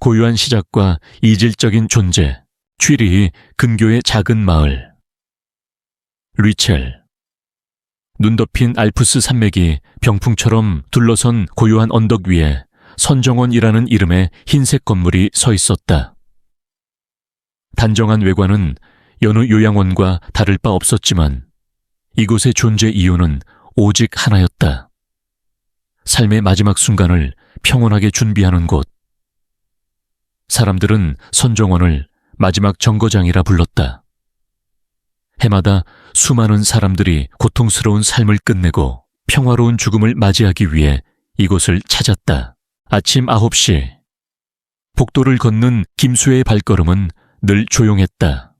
고요한 시작과 이질적인 존재, 취리 근교의 작은 마을. 리첼. 눈 덮인 알프스 산맥이 병풍처럼 둘러선 고요한 언덕 위에 선정원이라는 이름의 흰색 건물이 서 있었다. 단정한 외관은 여느 요양원과 다를 바 없었지만 이곳의 존재 이유는 오직 하나였다. 삶의 마지막 순간을 평온하게 준비하는 곳. 사람들은 선정원을 마지막 정거장이라 불렀다. 해마다 수많은 사람들이 고통스러운 삶을 끝내고 평화로운 죽음을 맞이하기 위해 이곳을 찾았다. 아침 9시. 복도를 걷는 김수혜의 발걸음은 늘 조용했다.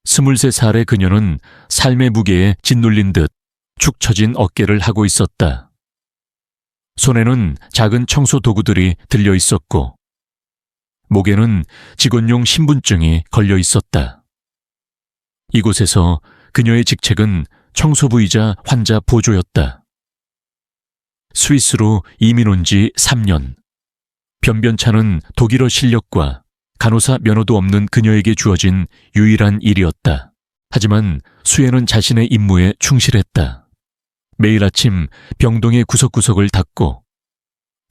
23살의 그녀는 삶의 무게에 짓눌린 듯 축 처진 어깨를 하고 있었다. 손에는 작은 청소 도구들이 들려 있었고 목에는 직원용 신분증이 걸려 있었다. 이곳에서 그녀의 직책은 청소부이자 환자 보조였다. 스위스로 이민 온 지 3년. 변변찮은 독일어 실력과 간호사 면허도 없는 그녀에게 주어진 유일한 일이었다. 하지만 수혜는 자신의 임무에 충실했다. 매일 아침 병동의 구석구석을 닦고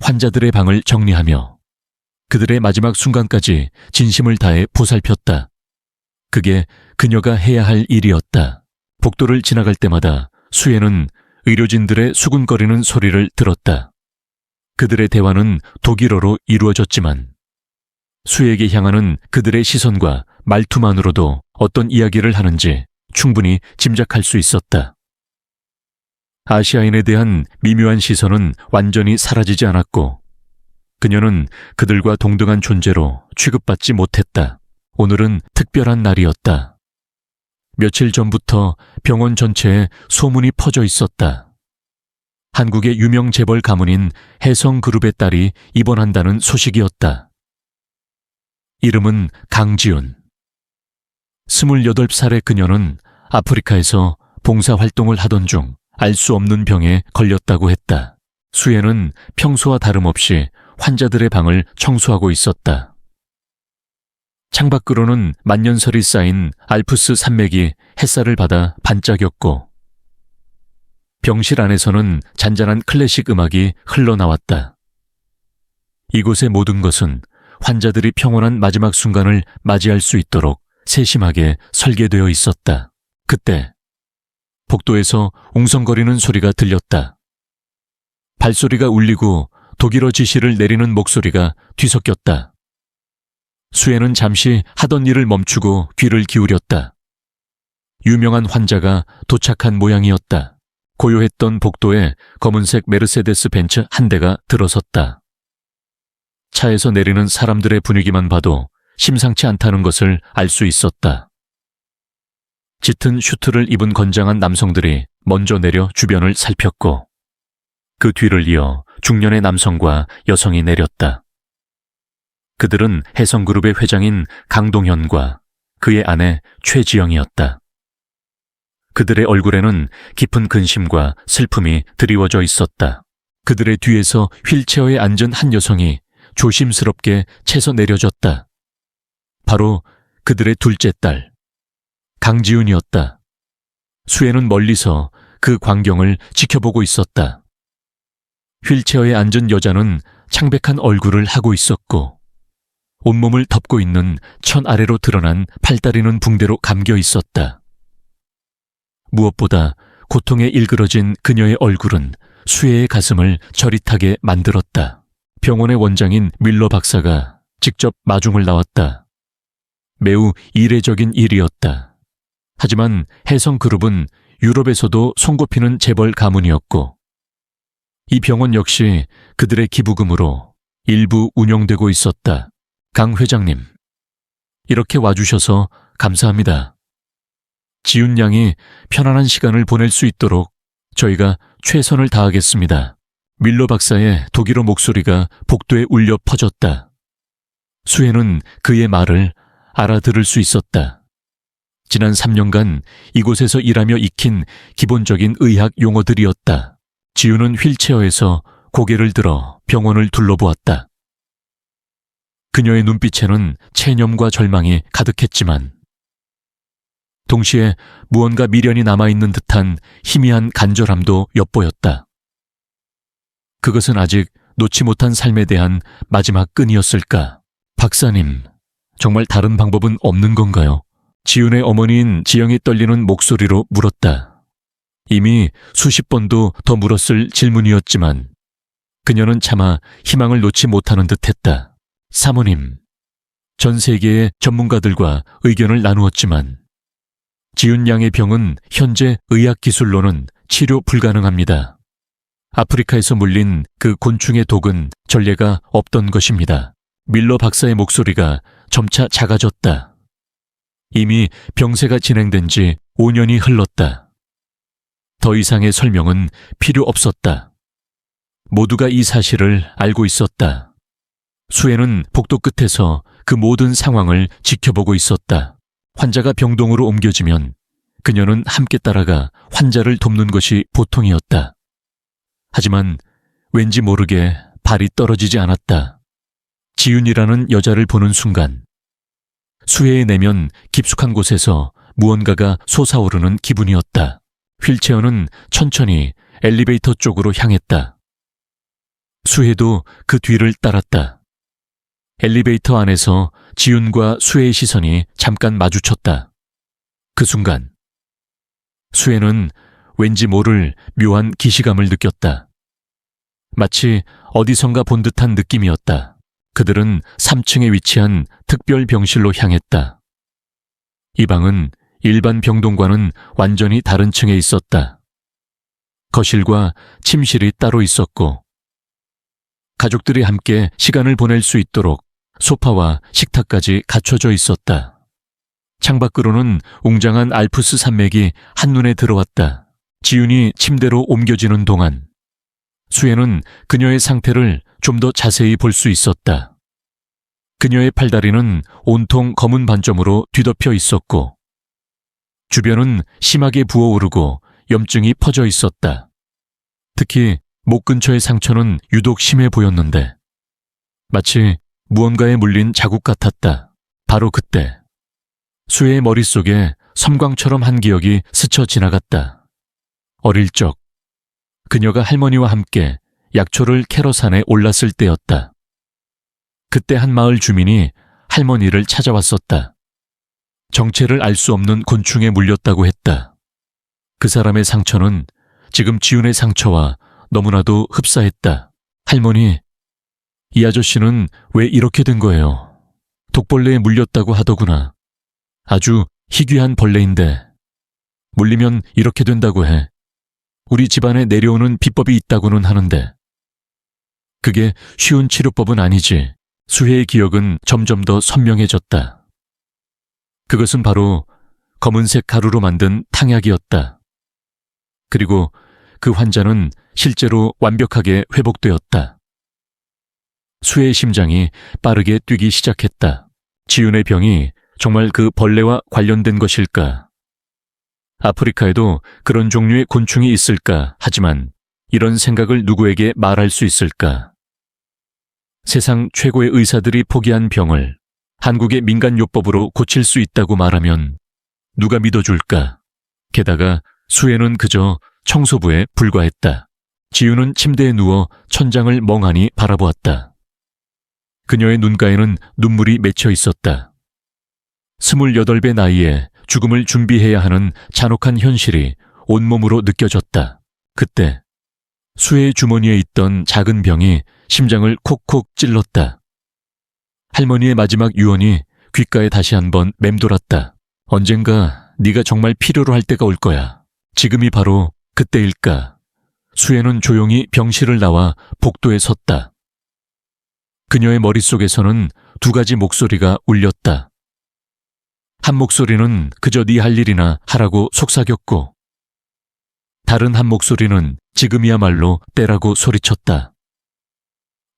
환자들의 방을 정리하며 그들의 마지막 순간까지 진심을 다해 보살폈다. 그게 그녀가 해야 할 일이었다. 복도를 지나갈 때마다 수혜는 의료진들의 수군거리는 소리를 들었다. 그들의 대화는 독일어로 이루어졌지만 수혜에게 향하는 그들의 시선과 말투만으로도 어떤 이야기를 하는지 충분히 짐작할 수 있었다. 아시아인에 대한 미묘한 시선은 완전히 사라지지 않았고 그녀는 그들과 동등한 존재로 취급받지 못했다. 오늘은 특별한 날이었다. 며칠 전부터 병원 전체에 소문이 퍼져 있었다. 한국의 유명 재벌 가문인 혜성그룹의 딸이 입원한다는 소식이었다. 이름은 강지훈. 28살의 그녀는 아프리카에서 봉사활동을 하던 중 알 수 없는 병에 걸렸다고 했다. 수혜는 평소와 다름없이 환자들의 방을 청소하고 있었다. 창밖으로는 만년설이 쌓인 알프스 산맥이 햇살을 받아 반짝였고 병실 안에서는 잔잔한 클래식 음악이 흘러나왔다. 이곳의 모든 것은 환자들이 평온한 마지막 순간을 맞이할 수 있도록 세심하게 설계되어 있었다. 그때 복도에서 웅성거리는 소리가 들렸다. 발소리가 울리고 독일어 지시를 내리는 목소리가 뒤섞였다. 수혜는 잠시 하던 일을 멈추고 귀를 기울였다. 유명한 환자가 도착한 모양이었다. 고요했던 복도에 검은색 메르세데스 벤츠 한 대가 들어섰다. 차에서 내리는 사람들의 분위기만 봐도 심상치 않다는 것을 알 수 있었다. 짙은 슈트를 입은 건장한 남성들이 먼저 내려 주변을 살폈고 그 뒤를 이어 중년의 남성과 여성이 내렸다. 그들은 혜성그룹의 회장인 강동현과 그의 아내 최지영이었다. 그들의 얼굴에는 깊은 근심과 슬픔이 드리워져 있었다. 그들의 뒤에서 휠체어에 앉은 한 여성이 조심스럽게 채서 내려졌다. 바로 그들의 둘째 딸, 강지훈이었다. 수혜는 멀리서 그 광경을 지켜보고 있었다. 휠체어에 앉은 여자는 창백한 얼굴을 하고 있었고 온몸을 덮고 있는 천 아래로 드러난 팔다리는 붕대로 감겨 있었다. 무엇보다 고통에 일그러진 그녀의 얼굴은 수혜의 가슴을 저릿하게 만들었다. 병원의 원장인 밀러 박사가 직접 마중을 나왔다. 매우 이례적인 일이었다. 하지만 혜성그룹은 유럽에서도 손꼽히는 재벌 가문이었고 이 병원 역시 그들의 기부금으로 일부 운영되고 있었다. 강 회장님, 이렇게 와주셔서 감사합니다. 지훈 양이 편안한 시간을 보낼 수 있도록 저희가 최선을 다하겠습니다. 밀러 박사의 독일어 목소리가 복도에 울려 퍼졌다. 수혜는 그의 말을 알아들을 수 있었다. 지난 3년간 이곳에서 일하며 익힌 기본적인 의학 용어들이었다. 지훈은 휠체어에서 고개를 들어 병원을 둘러보았다. 그녀의 눈빛에는 체념과 절망이 가득했지만 동시에 무언가 미련이 남아있는 듯한 희미한 간절함도 엿보였다. 그것은 아직 놓지 못한 삶에 대한 마지막 끈이었을까? 박사님, 정말 다른 방법은 없는 건가요? 지윤의 어머니인 지영이 떨리는 목소리로 물었다. 이미 수십 번도 더 물었을 질문이었지만 그녀는 차마 희망을 놓지 못하는 듯했다. 사모님, 전 세계의 전문가들과 의견을 나누었지만 지윤 양의 병은 현재 의학 기술로는 치료 불가능합니다. 아프리카에서 물린 그 곤충의 독은 전례가 없던 것입니다. 밀러 박사의 목소리가 점차 작아졌다. 이미 병세가 진행된 지 5년이 흘렀다. 더 이상의 설명은 필요 없었다. 모두가 이 사실을 알고 있었다. 수혜는 복도 끝에서 그 모든 상황을 지켜보고 있었다. 환자가 병동으로 옮겨지면 그녀는 함께 따라가 환자를 돕는 것이 보통이었다. 하지만 왠지 모르게 발이 떨어지지 않았다. 지윤이라는 여자를 보는 순간 수혜의 내면 깊숙한 곳에서 무언가가 솟아오르는 기분이었다. 휠체어는 천천히 엘리베이터 쪽으로 향했다. 수혜도 그 뒤를 따랐다. 엘리베이터 안에서 지윤과 수혜의 시선이 잠깐 마주쳤다. 그 순간 수혜는 왠지 모를 묘한 기시감을 느꼈다. 마치 어디선가 본 듯한 느낌이었다. 그들은 3층에 위치한 특별 병실로 향했다. 이 방은 일반 병동과는 완전히 다른 층에 있었다. 거실과 침실이 따로 있었고 가족들이 함께 시간을 보낼 수 있도록 소파와 식탁까지 갖춰져 있었다. 창밖으로는 웅장한 알프스 산맥이 한눈에 들어왔다. 지윤이 침대로 옮겨지는 동안 수혜는 그녀의 상태를 좀 더 자세히 볼 수 있었다. 그녀의 팔다리는 온통 검은 반점으로 뒤덮여 있었고 주변은 심하게 부어오르고 염증이 퍼져 있었다. 특히 목 근처의 상처는 유독 심해 보였는데 마치 무언가에 물린 자국 같았다. 바로 그때 수혜의 머릿속에 섬광처럼 한 기억이 스쳐 지나갔다. 어릴 적 그녀가 할머니와 함께 약초를 캐러 산에 올랐을 때였다. 그때 한 마을 주민이 할머니를 찾아왔었다. 정체를 알 수 없는 곤충에 물렸다고 했다. 그 사람의 상처는 지금 지윤의 상처와 너무나도 흡사했다. 할머니, 이 아저씨는 왜 이렇게 된 거예요? 독벌레에 물렸다고 하더구나. 아주 희귀한 벌레인데 물리면 이렇게 된다고 해. 우리 집안에 내려오는 비법이 있다고는 하는데 그게 쉬운 치료법은 아니지. 수혜의 기억은 점점 더 선명해졌다. 그것은 바로 검은색 가루로 만든 탕약이었다. 그리고 그 환자는 실제로 완벽하게 회복되었다. 수혜의 심장이 빠르게 뛰기 시작했다. 지윤의 병이 정말 그 벌레와 관련된 것일까? 아프리카에도 그런 종류의 곤충이 있을까? 하지만 이런 생각을 누구에게 말할 수 있을까? 세상 최고의 의사들이 포기한 병을 한국의 민간요법으로 고칠 수 있다고 말하면 누가 믿어줄까? 게다가 수혜는 그저 청소부에 불과했다. 지윤은 침대에 누워 천장을 멍하니 바라보았다. 그녀의 눈가에는 눈물이 맺혀 있었다. 28배 나이에 죽음을 준비해야 하는 잔혹한 현실이 온몸으로 느껴졌다. 그때 수혜의 주머니에 있던 작은 병이 심장을 콕콕 찔렀다. 할머니의 마지막 유언이 귓가에 다시 한번 맴돌았다. 언젠가 네가 정말 필요로 할 때가 올 거야. 지금이 바로 그때일까? 수혜는 조용히 병실을 나와 복도에 섰다. 그녀의 머릿속에서는 두 가지 목소리가 울렸다. 한 목소리는 그저 네 할 일이나 하라고 속삭였고 다른 한 목소리는 지금이야말로 때라고 소리쳤다.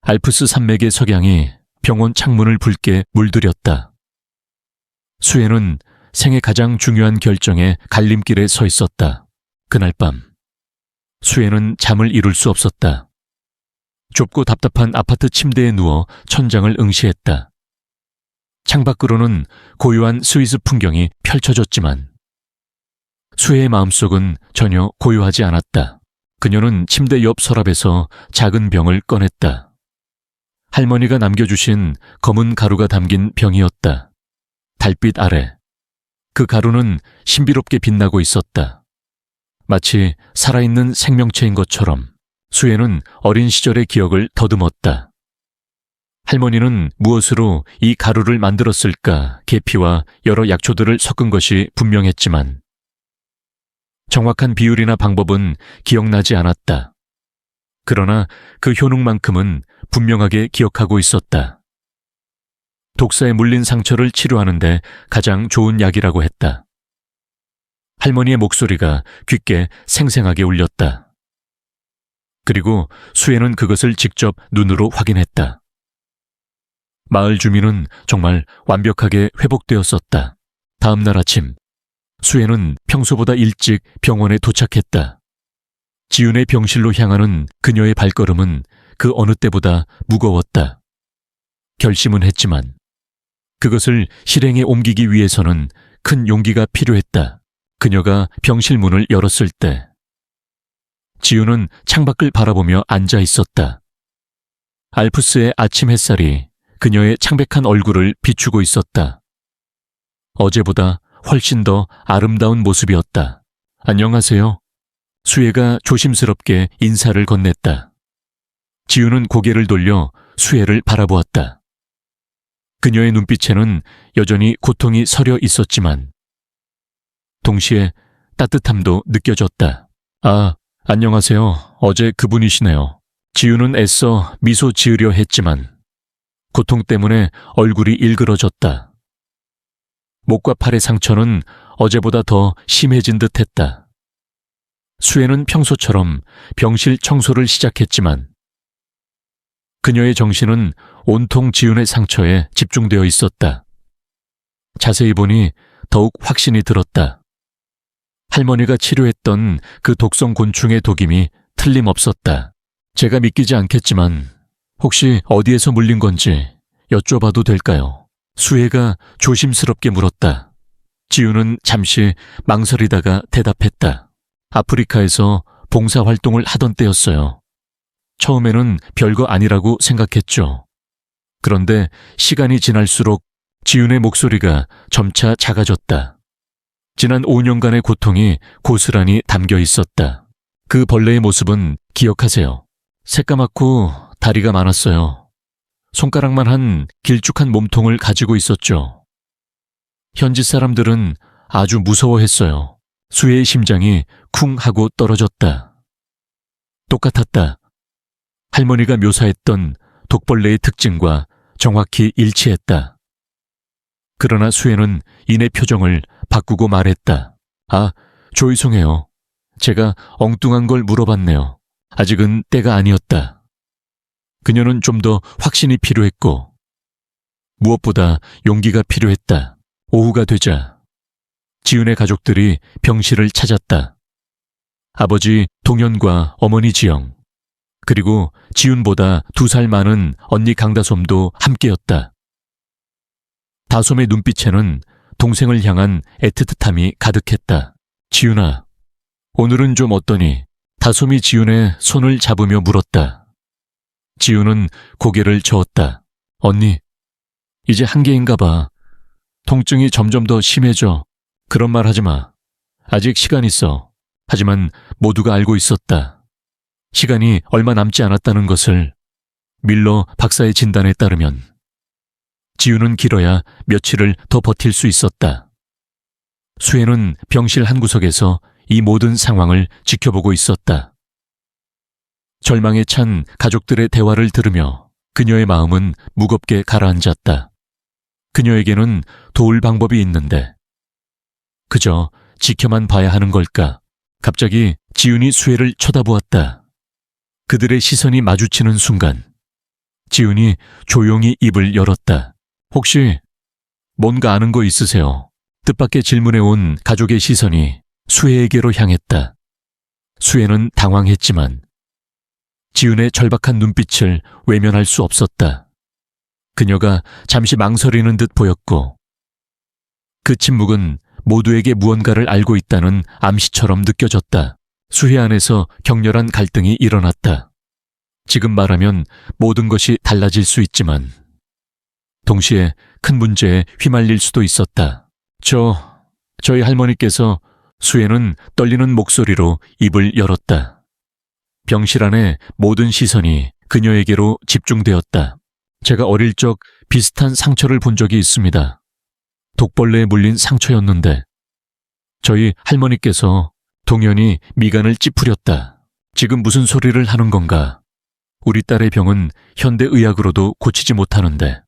알프스 산맥의 석양이 병원 창문을 붉게 물들였다. 수혜는 생애 가장 중요한 결정의 갈림길에 서 있었다. 그날 밤 수혜는 잠을 이룰 수 없었다. 좁고 답답한 아파트 침대에 누워 천장을 응시했다. 창밖으로는 고요한 스위스 풍경이 펼쳐졌지만 수혜의 마음속은 전혀 고요하지 않았다. 그녀는 침대 옆 서랍에서 작은 병을 꺼냈다. 할머니가 남겨주신 검은 가루가 담긴 병이었다. 달빛 아래 그 가루는 신비롭게 빛나고 있었다. 마치 살아있는 생명체인 것처럼 수혜는 어린 시절의 기억을 더듬었다. 할머니는 무엇으로 이 가루를 만들었을까? 계피와 여러 약초들을 섞은 것이 분명했지만 정확한 비율이나 방법은 기억나지 않았다. 그러나 그 효능만큼은 분명하게 기억하고 있었다. 독사에 물린 상처를 치료하는데 가장 좋은 약이라고 했다. 할머니의 목소리가 귓게 생생하게 울렸다. 그리고 수혜는 그것을 직접 눈으로 확인했다. 마을 주민은 정말 완벽하게 회복되었었다. 다음 날 아침, 수혜는 평소보다 일찍 병원에 도착했다. 지윤의 병실로 향하는 그녀의 발걸음은 그 어느 때보다 무거웠다. 결심은 했지만 그것을 실행에 옮기기 위해서는 큰 용기가 필요했다. 그녀가 병실 문을 열었을 때 지윤은 창밖을 바라보며 앉아 있었다. 알프스의 아침 햇살이 그녀의 창백한 얼굴을 비추고 있었다. 어제보다 훨씬 더 아름다운 모습이었다. 안녕하세요. 수혜가 조심스럽게 인사를 건넸다. 지윤은 고개를 돌려 수혜를 바라보았다. 그녀의 눈빛에는 여전히 고통이 서려 있었지만 동시에 따뜻함도 느껴졌다. 아, 안녕하세요. 어제 그분이시네요. 지윤은 애써 미소 지으려 했지만 고통 때문에 얼굴이 일그러졌다. 목과 팔의 상처는 어제보다 더 심해진 듯했다. 수혜는 평소처럼 병실 청소를 시작했지만 그녀의 정신은 온통 지윤의 상처에 집중되어 있었다. 자세히 보니 더욱 확신이 들었다. 할머니가 치료했던 그 독성 곤충의 독임이 틀림없었다. 제가 믿기지 않겠지만 혹시 어디에서 물린 건지 여쭤봐도 될까요? 수혜가 조심스럽게 물었다. 지윤은 잠시 망설이다가 대답했다. 아프리카에서 봉사활동을 하던 때였어요. 처음에는 별거 아니라고 생각했죠. 그런데 시간이 지날수록 지윤의 목소리가 점차 작아졌다. 지난 5년간의 고통이 고스란히 담겨 있었다. 그 벌레의 모습은 기억하세요. 새까맣고 다리가 많았어요. 손가락만 한 길쭉한 몸통을 가지고 있었죠. 현지 사람들은 아주 무서워했어요. 수혜의 심장이 쿵 하고 떨어졌다. 똑같았다. 할머니가 묘사했던 독벌레의 특징과 정확히 일치했다. 그러나 수혜는 이내 표정을 바꾸고 말했다. 아, 죄송해요. 제가 엉뚱한 걸 물어봤네요. 아직은 때가 아니었다. 그녀는 좀 더 확신이 필요했고 무엇보다 용기가 필요했다. 오후가 되자 지윤의 가족들이 병실을 찾았다. 아버지 동현과 어머니 지영, 그리고 지윤보다 2살 많은 언니 강다솜도 함께였다. 다솜의 눈빛에는 동생을 향한 애틋함이 가득했다. 지윤아, 오늘은 좀 어떠니? 다솜이 지윤의 손을 잡으며 물었다. 지윤은 고개를 저었다. 언니, 이제 한계인가 봐. 통증이 점점 더 심해져. 그런 말 하지 마. 아직 시간 있어. 하지만 모두가 알고 있었다. 시간이 얼마 남지 않았다는 것을. 밀러 박사의 진단에 따르면 지윤은 길어야 며칠을 더 버틸 수 있었다. 수혜는 병실 한 구석에서 이 모든 상황을 지켜보고 있었다. 절망에 찬 가족들의 대화를 들으며 그녀의 마음은 무겁게 가라앉았다. 그녀에게는 도울 방법이 있는데 그저 지켜만 봐야 하는 걸까? 갑자기 지윤이 수혜를 쳐다보았다. 그들의 시선이 마주치는 순간 지윤이 조용히 입을 열었다. 혹시 뭔가 아는 거 있으세요? 뜻밖의 질문에 온 가족의 시선이 수혜에게로 향했다. 수혜는 당황했지만 지윤의 절박한 눈빛을 외면할 수 없었다. 그녀가 잠시 망설이는 듯 보였고 그 침묵은 모두에게 무언가를 알고 있다는 암시처럼 느껴졌다. 수혜 안에서 격렬한 갈등이 일어났다. 지금 말하면 모든 것이 달라질 수 있지만 동시에 큰 문제에 휘말릴 수도 있었다. 저희 할머니께서 수혜는 떨리는 목소리로 입을 열었다. 병실 안에 모든 시선이 그녀에게로 집중되었다. 제가 어릴 적 비슷한 상처를 본 적이 있습니다. 독벌레에 물린 상처였는데 저희 할머니께서 동연히 미간을 찌푸렸다. 지금 무슨 소리를 하는 건가? 우리 딸의 병은 현대의학으로도 고치지 못하는데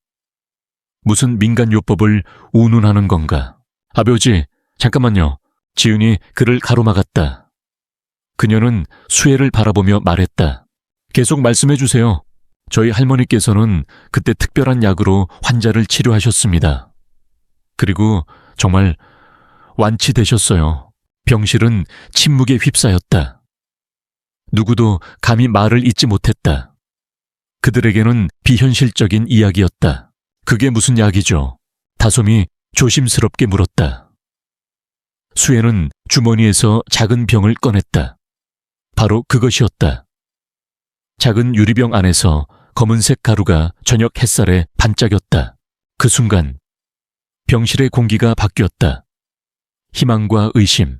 무슨 민간요법을 운운하는 건가? 아버지, 잠깐만요. 지은이 그를 가로막았다. 그녀는 수혜를 바라보며 말했다. 계속 말씀해 주세요. 저희 할머니께서는 그때 특별한 약으로 환자를 치료하셨습니다. 그리고 정말 완치되셨어요. 병실은 침묵에 휩싸였다. 누구도 감히 말을 잇지 못했다. 그들에게는 비현실적인 이야기였다. 그게 무슨 약이죠? 다솜이 조심스럽게 물었다. 수혜는 주머니에서 작은 병을 꺼냈다. 바로 그것이었다. 작은 유리병 안에서 검은색 가루가 저녁 햇살에 반짝였다. 그 순간 병실의 공기가 바뀌었다. 희망과 의심,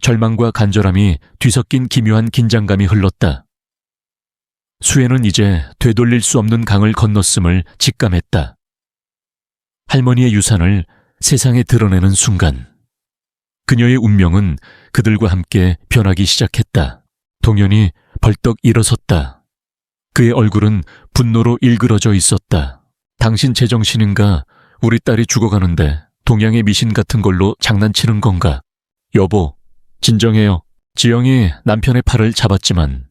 절망과 간절함이 뒤섞인 기묘한 긴장감이 흘렀다. 수혜는 이제 되돌릴 수 없는 강을 건넜음을 직감했다. 할머니의 유산을 세상에 드러내는 순간 그녀의 운명은 그들과 함께 변하기 시작했다. 동현이 벌떡 일어섰다. 그의 얼굴은 분노로 일그러져 있었다. 당신 제정신인가? 우리 딸이 죽어가는데 동양의 미신 같은 걸로 장난치는 건가? 여보, 진정해요. 지영이 남편의 팔을 잡았지만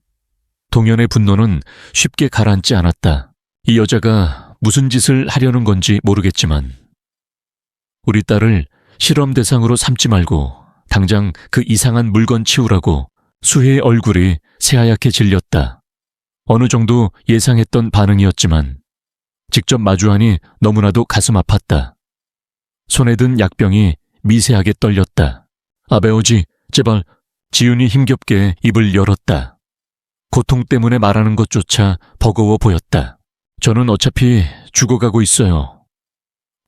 동현의 분노는 쉽게 가라앉지 않았다. 이 여자가 무슨 짓을 하려는 건지 모르겠지만 우리 딸을 실험 대상으로 삼지 말고 당장 그 이상한 물건 치우라고. 수혜의 얼굴이 새하얗게 질렸다. 어느 정도 예상했던 반응이었지만 직접 마주하니 너무나도 가슴 아팠다. 손에 든 약병이 미세하게 떨렸다. 아베오지, 제발. 지훈이 힘겹게 입을 열었다. 고통 때문에 말하는 것조차 버거워 보였다. 저는 어차피 죽어가고 있어요.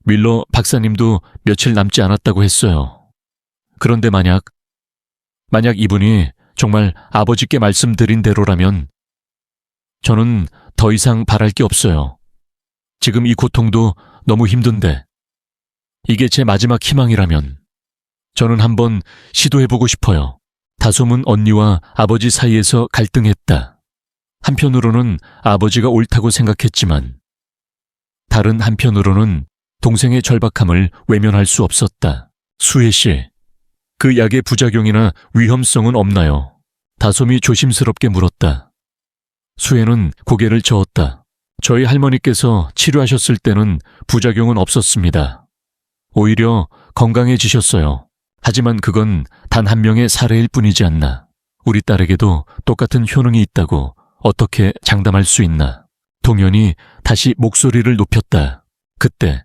밀러 박사님도 며칠 남지 않았다고 했어요. 그런데 만약 이분이 정말 아버지께 말씀드린 대로라면 저는 더 이상 바랄 게 없어요. 지금 이 고통도 너무 힘든데 이게 제 마지막 희망이라면 저는 한번 시도해보고 싶어요. 다솜은 언니와 아버지 사이에서 갈등했다. 한편으로는 아버지가 옳다고 생각했지만 다른 한편으로는 동생의 절박함을 외면할 수 없었다. 수혜 씨, 그 약의 부작용이나 위험성은 없나요? 다솜이 조심스럽게 물었다. 수혜는 고개를 저었다. 저희 할머니께서 치료하셨을 때는 부작용은 없었습니다. 오히려 건강해지셨어요. 하지만 그건 단 한 명의 사례일 뿐이지 않나. 우리 딸에게도 똑같은 효능이 있다고 어떻게 장담할 수 있나. 동현이 다시 목소리를 높였다. 그때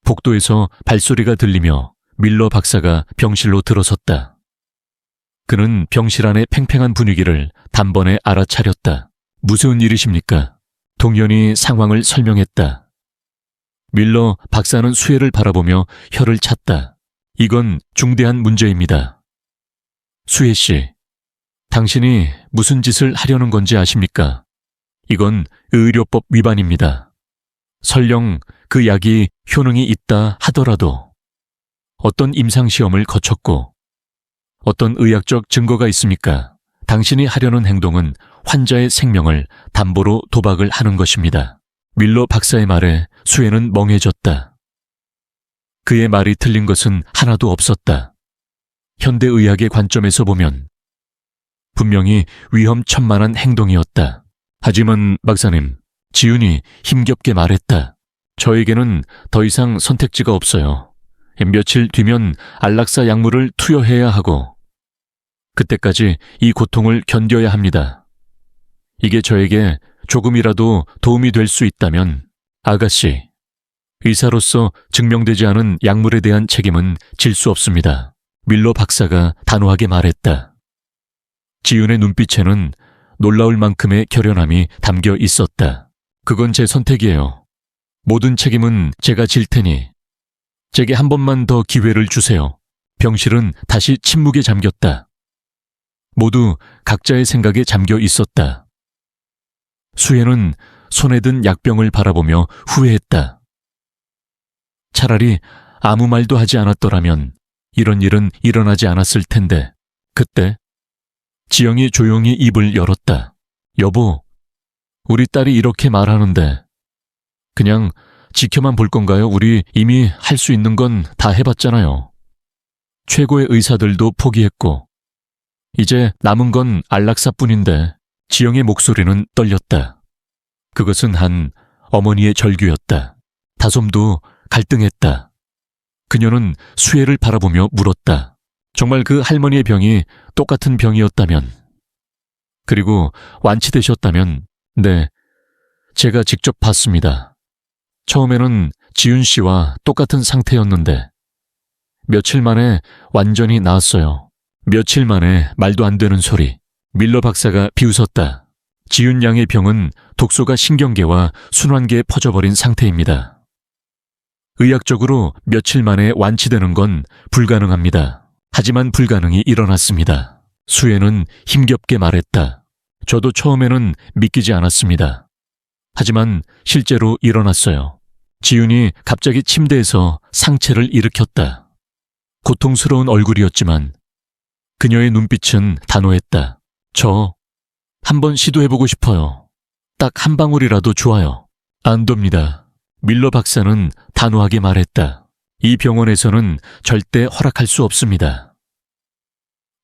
복도에서 발소리가 들리며 밀러 박사가 병실로 들어섰다. 그는 병실 안의 팽팽한 분위기를 단번에 알아차렸다. 무슨 일이십니까? 동현이 상황을 설명했다. 밀러 박사는 수혜를 바라보며 혀를 찼다. 이건 중대한 문제입니다. 수혜 씨, 당신이 무슨 짓을 하려는 건지 아십니까? 이건 의료법 위반입니다. 설령 그 약이 효능이 있다 하더라도 어떤 임상시험을 거쳤고 어떤 의학적 증거가 있습니까? 당신이 하려는 행동은 환자의 생명을 담보로 도박을 하는 것입니다. 밀러 박사의 말에 수혜는 멍해졌다. 그의 말이 틀린 것은 하나도 없었다. 현대의학의 관점에서 보면 분명히 위험천만한 행동이었다. 하지만 박사님, 지훈이 힘겹게 말했다. 저에게는 더 이상 선택지가 없어요. 며칠 뒤면 안락사 약물을 투여해야 하고 그때까지 이 고통을 견뎌야 합니다. 이게 저에게 조금이라도 도움이 될 수 있다면 아가씨, 의사로서 증명되지 않은 약물에 대한 책임은 질 수 없습니다. 밀러 박사가 단호하게 말했다. 지윤의 눈빛에는 놀라울 만큼의 결연함이 담겨 있었다. 그건 제 선택이에요. 모든 책임은 제가 질 테니 제게 한 번만 더 기회를 주세요. 병실은 다시 침묵에 잠겼다. 모두 각자의 생각에 잠겨 있었다. 수혜는 손에 든 약병을 바라보며 후회했다. 차라리 아무 말도 하지 않았더라면 이런 일은 일어나지 않았을 텐데. 그때 지영이 조용히 입을 열었다. 여보, 우리 딸이 이렇게 말하는데 그냥 지켜만 볼 건가요? 우리 이미 할 수 있는 건 다 해봤잖아요. 최고의 의사들도 포기했고 이제 남은 건 안락사뿐인데. 지영의 목소리는 떨렸다. 그것은 한 어머니의 절규였다. 다솜도 갈등했다. 그녀는 수혜를 바라보며 물었다. 정말 그 할머니의 병이 똑같은 병이었다면, 그리고 완치되셨다면. 네, 제가 직접 봤습니다. 처음에는 지윤 씨와 똑같은 상태였는데 며칠 만에 완전히 나았어요. 며칠 만에 말도 안 되는 소리. 밀러 박사가 비웃었다. 지윤 양의 병은 독소가 신경계와 순환계에 퍼져버린 상태입니다. 의학적으로 며칠 만에 완치되는 건 불가능합니다. 하지만 불가능이 일어났습니다. 수혜는 힘겹게 말했다. 저도 처음에는 믿기지 않았습니다. 하지만 실제로 일어났어요. 지윤이 갑자기 침대에서 상체를 일으켰다. 고통스러운 얼굴이었지만 그녀의 눈빛은 단호했다. 저 한번 시도해보고 싶어요. 딱 한 방울이라도 좋아요. 안 됩니다. 밀러 박사는 단호하게 말했다. 이 병원에서는 절대 허락할 수 없습니다.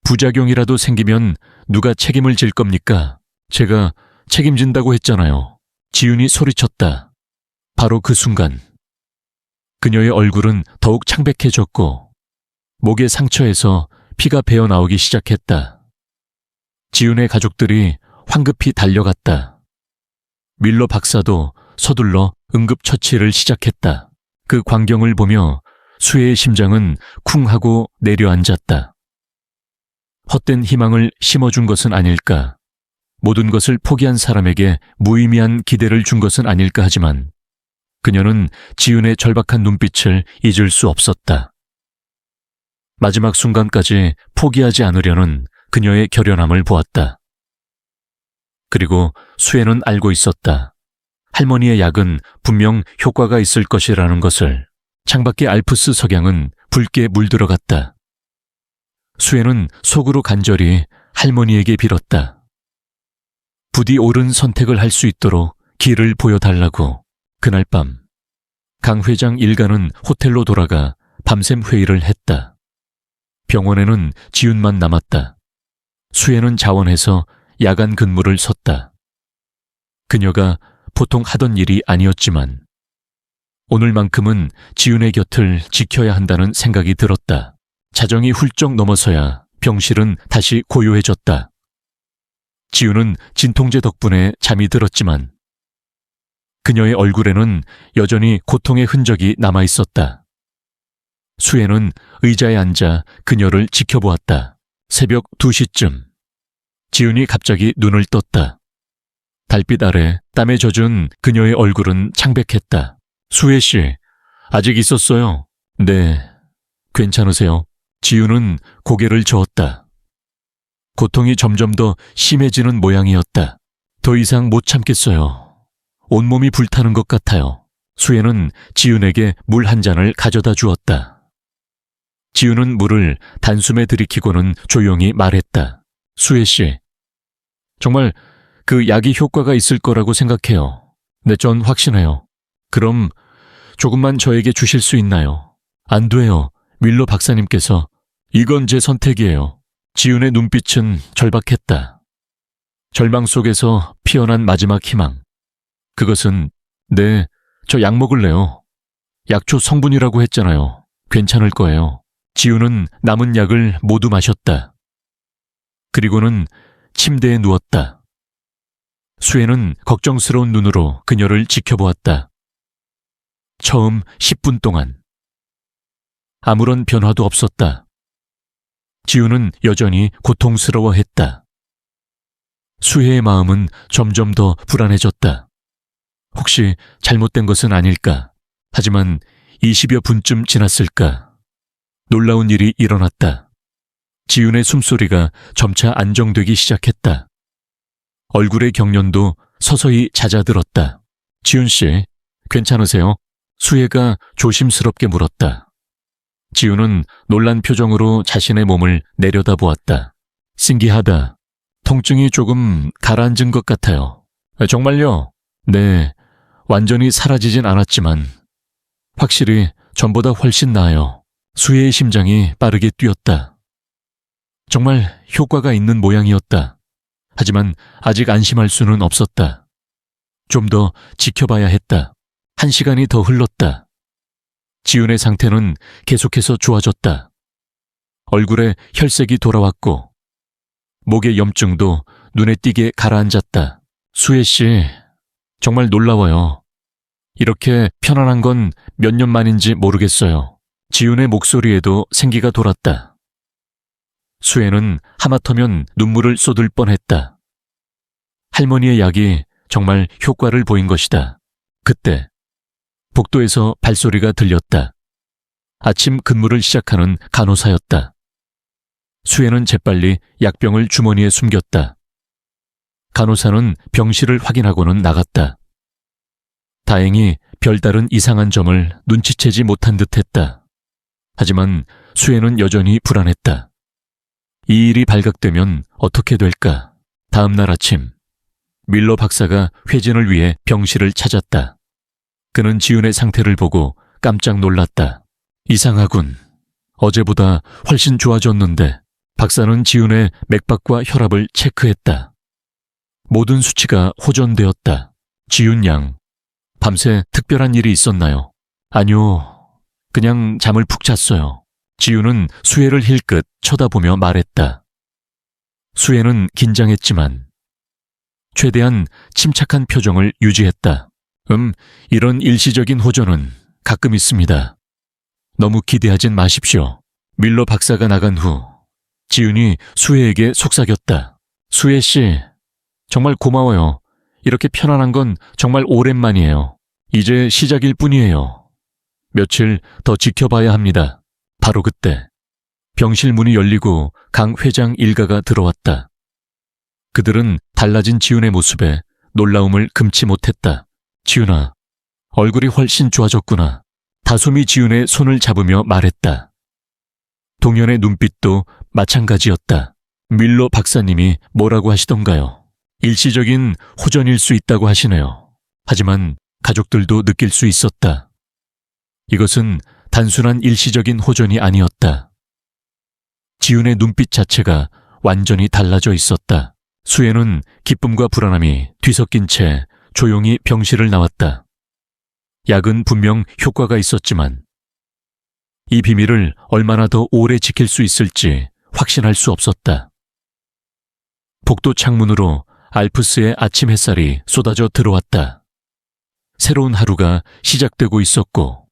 부작용이라도 생기면 누가 책임을 질 겁니까? 제가 책임진다고 했잖아요. 지윤이 소리쳤다. 바로 그 순간 그녀의 얼굴은 더욱 창백해졌고 목의 상처에서 피가 배어나오기 시작했다. 지윤의 가족들이 황급히 달려갔다. 밀러 박사도 서둘러 응급처치를 시작했다. 그 광경을 보며 수혜의 심장은 쿵 하고 내려앉았다. 헛된 희망을 심어준 것은 아닐까. 모든 것을 포기한 사람에게 무의미한 기대를 준 것은 아닐까 하지만 그녀는 지윤의 절박한 눈빛을 잊을 수 없었다. 마지막 순간까지 포기하지 않으려는 그녀의 결연함을 보았다. 그리고 수혜는 알고 있었다. 할머니의 약은 분명 효과가 있을 것이라는 것을. 창밖의 알프스 석양은 붉게 물들어갔다. 수혜는 속으로 간절히 할머니에게 빌었다. 부디 옳은 선택을 할 수 있도록 길을 보여달라고. 그날 밤 강 회장 일가는 호텔로 돌아가 밤샘 회의를 했다. 병원에는 지윤만 남았다. 수혜는 자원해서 야간 근무를 섰다. 그녀가 보통 하던 일이 아니었지만 오늘만큼은 지윤의 곁을 지켜야 한다는 생각이 들었다. 자정이 훌쩍 넘어서야 병실은 다시 고요해졌다. 지윤은 진통제 덕분에 잠이 들었지만 그녀의 얼굴에는 여전히 고통의 흔적이 남아있었다. 수혜는 의자에 앉아 그녀를 지켜보았다. 새벽 2시쯤 지윤이 갑자기 눈을 떴다. 달빛 아래 땀에 젖은 그녀의 얼굴은 창백했다. 수혜 씨, 아직 있었어요? 네, 괜찮으세요? 지윤은 고개를 저었다. 고통이 점점 더 심해지는 모양이었다. 더 이상 못 참겠어요. 온몸이 불타는 것 같아요. 수혜는 지윤에게 물 한 잔을 가져다 주었다. 지윤은 물을 단숨에 들이키고는 조용히 말했다. 수혜 씨, 정말 그 약이 효과가 있을 거라고 생각해요. 네, 전 확신해요. 그럼 조금만 저에게 주실 수 있나요? 안 돼요. 밀러 박사님께서. 이건 제 선택이에요. 지윤의 눈빛은 절박했다. 절망 속에서 피어난 마지막 희망. 그것은 네, 저 약 먹을래요. 약초 성분이라고 했잖아요. 괜찮을 거예요. 지윤은 남은 약을 모두 마셨다. 그리고는 침대에 누웠다. 수혜는 걱정스러운 눈으로 그녀를 지켜보았다. 처음 10분 동안. 아무런 변화도 없었다. 지우는 여전히 고통스러워했다. 수혜의 마음은 점점 더 불안해졌다. 혹시 잘못된 것은 아닐까? 하지만 20여 분쯤 지났을까? 놀라운 일이 일어났다. 지윤의 숨소리가 점차 안정되기 시작했다. 얼굴의 경련도 서서히 잦아들었다. 지윤 씨, 괜찮으세요? 수혜가 조심스럽게 물었다. 지윤은 놀란 표정으로 자신의 몸을 내려다보았다. 신기하다. 통증이 조금 가라앉은 것 같아요. 정말요? 네, 완전히 사라지진 않았지만 확실히 전보다 훨씬 나아요. 수혜의 심장이 빠르게 뛰었다. 정말 효과가 있는 모양이었다. 하지만 아직 안심할 수는 없었다. 좀 더 지켜봐야 했다. 1시간이 더 흘렀다. 지윤의 상태는 계속해서 좋아졌다. 얼굴에 혈색이 돌아왔고 목의 염증도 눈에 띄게 가라앉았다. 수혜 씨, 정말 놀라워요. 이렇게 편안한 건 몇 년 만인지 모르겠어요. 지윤의 목소리에도 생기가 돌았다. 수혜는 하마터면 눈물을 쏟을 뻔했다. 할머니의 약이 정말 효과를 보인 것이다. 그때 복도에서 발소리가 들렸다. 아침 근무를 시작하는 간호사였다. 수혜는 재빨리 약병을 주머니에 숨겼다. 간호사는 병실을 확인하고는 나갔다. 다행히 별다른 이상한 점을 눈치채지 못한 듯했다. 하지만 수혜는 여전히 불안했다. 이 일이 발각되면 어떻게 될까? 다음 날 아침, 밀러 박사가 회진을 위해 병실을 찾았다. 그는 지윤의 상태를 보고 깜짝 놀랐다. 이상하군. 어제보다 훨씬 좋아졌는데. 박사는 지윤의 맥박과 혈압을 체크했다. 모든 수치가 호전되었다. 지윤 양, 밤새 특별한 일이 있었나요? 아니요, 그냥 잠을 푹 잤어요. 지윤은 수혜를 힐끗 쳐다보며 말했다. 수혜는 긴장했지만 최대한 침착한 표정을 유지했다. 이런 일시적인 호전은 가끔 있습니다. 너무 기대하진 마십시오. 밀러 박사가 나간 후 지윤이 수혜에게 속삭였다. 수혜 씨, 정말 고마워요. 이렇게 편안한 건 정말 오랜만이에요. 이제 시작일 뿐이에요. 며칠 더 지켜봐야 합니다. 바로 그때 병실 문이 열리고 강 회장 일가가 들어왔다. 그들은 달라진 지윤의 모습에 놀라움을 금치 못했다. 지윤아, 얼굴이 훨씬 좋아졌구나. 다솜이 지윤의 손을 잡으며 말했다. 동현의 눈빛도 마찬가지였다. 밀러 박사님이 뭐라고 하시던가요? 일시적인 호전일 수 있다고 하시네요. 하지만 가족들도 느낄 수 있었다. 이것은 단순한 일시적인 호전이 아니었다. 지윤의 눈빛 자체가 완전히 달라져 있었다. 수혜는 기쁨과 불안함이 뒤섞인 채 조용히 병실을 나왔다. 약은 분명 효과가 있었지만 이 비밀을 얼마나 더 오래 지킬 수 있을지 확신할 수 없었다. 복도 창문으로 알프스의 아침 햇살이 쏟아져 들어왔다. 새로운 하루가 시작되고 있었고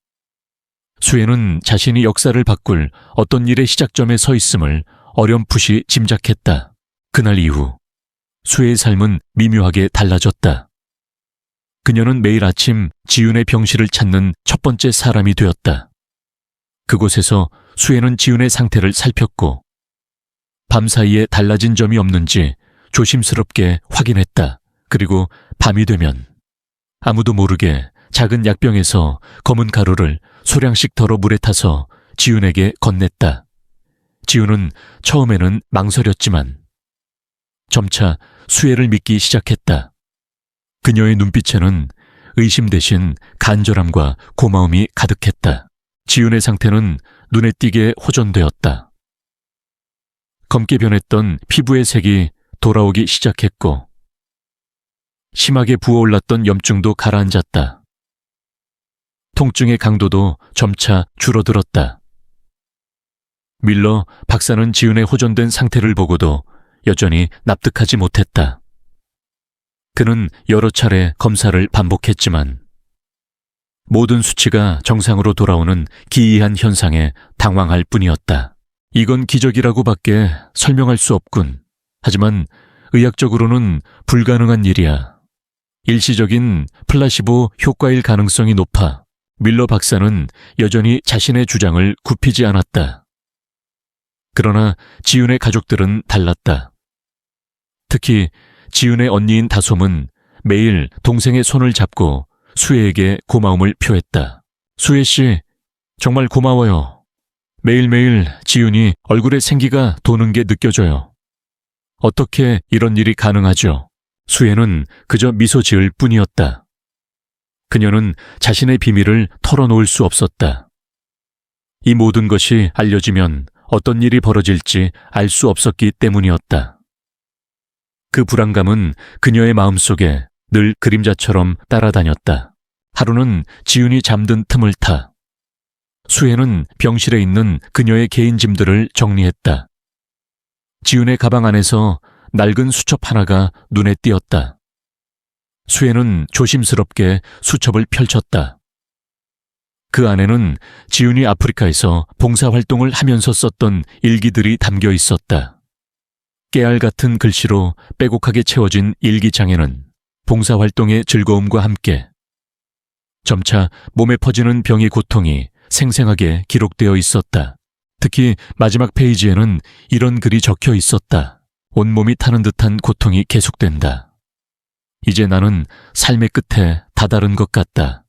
수혜는 자신이 역사를 바꿀 어떤 일의 시작점에 서 있음을 어렴풋이 짐작했다. 그날 이후 수혜의 삶은 미묘하게 달라졌다. 그녀는 매일 아침 지윤의 병실을 찾는 첫 번째 사람이 되었다. 그곳에서 수혜는 지윤의 상태를 살폈고 밤사이에 달라진 점이 없는지 조심스럽게 확인했다. 그리고 밤이 되면 아무도 모르게 작은 약병에서 검은 가루를 소량씩 덜어 물에 타서 지윤에게 건넸다. 지윤은 처음에는 망설였지만 점차 수혜를 믿기 시작했다. 그녀의 눈빛에는 의심 대신 간절함과 고마움이 가득했다. 지윤의 상태는 눈에 띄게 호전되었다. 검게 변했던 피부의 색이 돌아오기 시작했고 심하게 부어올랐던 염증도 가라앉았다. 통증의 강도도 점차 줄어들었다. 밀러 박사는 지윤의 호전된 상태를 보고도 여전히 납득하지 못했다. 그는 여러 차례 검사를 반복했지만 모든 수치가 정상으로 돌아오는 기이한 현상에 당황할 뿐이었다. 이건 기적이라고밖에 설명할 수 없군. 하지만 의학적으로는 불가능한 일이야. 일시적인 플라시보 효과일 가능성이 높아 밀러 박사는 여전히 자신의 주장을 굽히지 않았다. 그러나 지윤의 가족들은 달랐다. 특히 지윤의 언니인 다솜은 매일 동생의 손을 잡고 수혜에게 고마움을 표했다. 수혜 씨, 정말 고마워요. 매일매일 지윤이 얼굴에 생기가 도는 게 느껴져요. 어떻게 이런 일이 가능하죠? 수혜는 그저 미소 지을 뿐이었다. 그녀는 자신의 비밀을 털어놓을 수 없었다. 이 모든 것이 알려지면 어떤 일이 벌어질지 알 수 없었기 때문이었다. 그 불안감은 그녀의 마음속에 늘 그림자처럼 따라다녔다. 하루는 지윤이 잠든 틈을 타 수혜는 병실에 있는 그녀의 개인 짐들을 정리했다. 지윤의 가방 안에서 낡은 수첩 하나가 눈에 띄었다. 수혜는 조심스럽게 수첩을 펼쳤다. 그 안에는 지윤이 아프리카에서 봉사활동을 하면서 썼던 일기들이 담겨 있었다. 깨알 같은 글씨로 빼곡하게 채워진 일기장에는 봉사활동의 즐거움과 함께 점차 몸에 퍼지는 병의 고통이 생생하게 기록되어 있었다. 특히 마지막 페이지에는 이런 글이 적혀 있었다. 온몸이 타는 듯한 고통이 계속된다. 이제 나는 삶의 끝에 다다른 것 같다.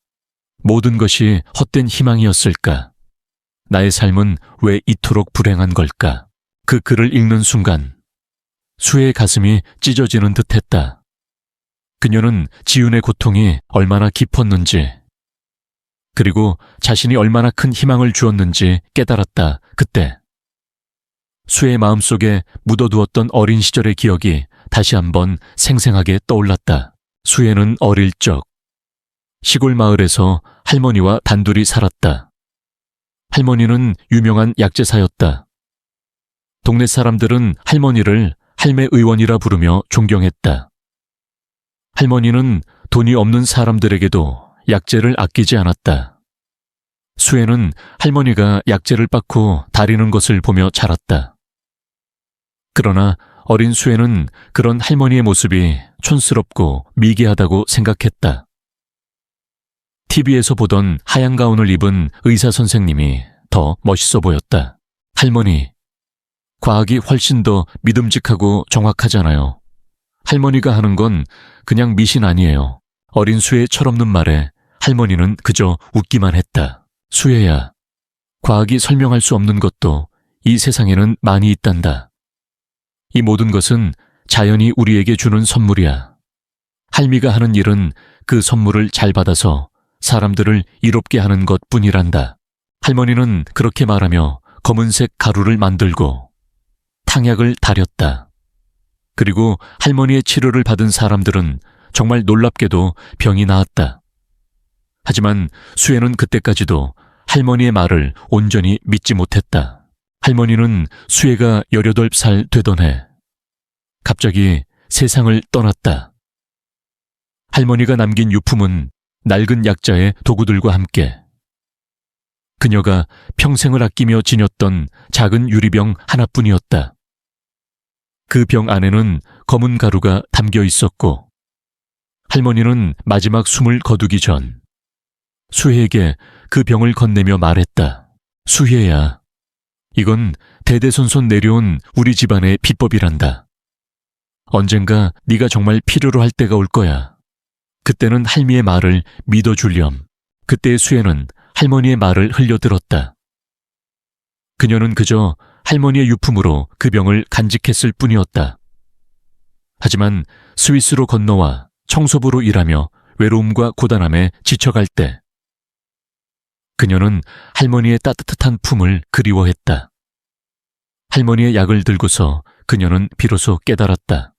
모든 것이 헛된 희망이었을까? 나의 삶은 왜 이토록 불행한 걸까? 그 글을 읽는 순간 수혜의 가슴이 찢어지는 듯했다. 그녀는 지윤의 고통이 얼마나 깊었는지 그리고 자신이 얼마나 큰 희망을 주었는지 깨달았다. 그때 수혜의 마음속에 묻어두었던 어린 시절의 기억이 다시 한번 생생하게 떠올랐다. 수혜는 어릴 적 시골 마을에서 할머니와 단둘이 살았다. 할머니는 유명한 약재사였다. 동네 사람들은 할머니를 할매 의원이라 부르며 존경했다. 할머니는 돈이 없는 사람들에게도 약재를 아끼지 않았다. 수혜는 할머니가 약재를 빻고 다리는 것을 보며 자랐다. 그러나 어린 수혜는 그런 할머니의 모습이 촌스럽고 미개하다고 생각했다. TV에서 보던 하얀 가운을 입은 의사 선생님이 더 멋있어 보였다. 할머니, 과학이 훨씬 더 믿음직하고 정확하잖아요. 할머니가 하는 건 그냥 미신 아니에요. 어린 수혜의 철없는 말에 할머니는 그저 웃기만 했다. 수혜야, 과학이 설명할 수 없는 것도 이 세상에는 많이 있단다. 이 모든 것은 자연이 우리에게 주는 선물이야. 할미가 하는 일은 그 선물을 잘 받아서 사람들을 이롭게 하는 것뿐이란다. 할머니는 그렇게 말하며 검은색 가루를 만들고 탕약을 다렸다. 그리고 할머니의 치료를 받은 사람들은 정말 놀랍게도 병이 나았다. 하지만 수혜는 그때까지도 할머니의 말을 온전히 믿지 못했다. 할머니는 수혜가 18살 되던 해 갑자기 세상을 떠났다. 할머니가 남긴 유품은 낡은 약자의 도구들과 함께 그녀가 평생을 아끼며 지녔던 작은 유리병 하나뿐이었다. 그 병 안에는 검은 가루가 담겨 있었고 할머니는 마지막 숨을 거두기 전 수혜에게 그 병을 건네며 말했다. 수혜야, 이건 대대손손 내려온 우리 집안의 비법이란다. 언젠가 네가 정말 필요로 할 때가 올 거야. 그때는 할미의 말을 믿어주렴. 그때의 수혜는 할머니의 말을 흘려들었다. 그녀는 그저 할머니의 유품으로 그 병을 간직했을 뿐이었다. 하지만 스위스로 건너와 청소부로 일하며 외로움과 고단함에 지쳐갈 때 그녀는 할머니의 따뜻한 품을 그리워했다. 할머니의 약을 들고서 그녀는 비로소 깨달았다.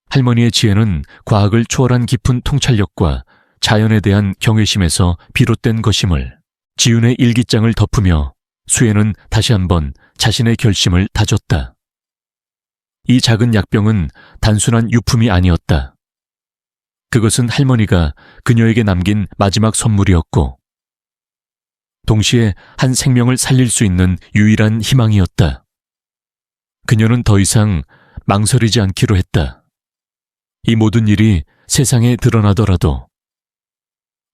할머니의 지혜는 과학을 초월한 깊은 통찰력과 자연에 대한 경외심에서 비롯된 것임을 지윤의 일기장을 덮으며 수혜는 다시 한번 자신의 결심을 다졌다. 이 작은 약병은 단순한 유품이 아니었다. 그것은 할머니가 그녀에게 남긴 마지막 선물이었고, 동시에 한 생명을 살릴 수 있는 유일한 희망이었다. 그녀는 더 이상 망설이지 않기로 했다. 이 모든 일이 세상에 드러나더라도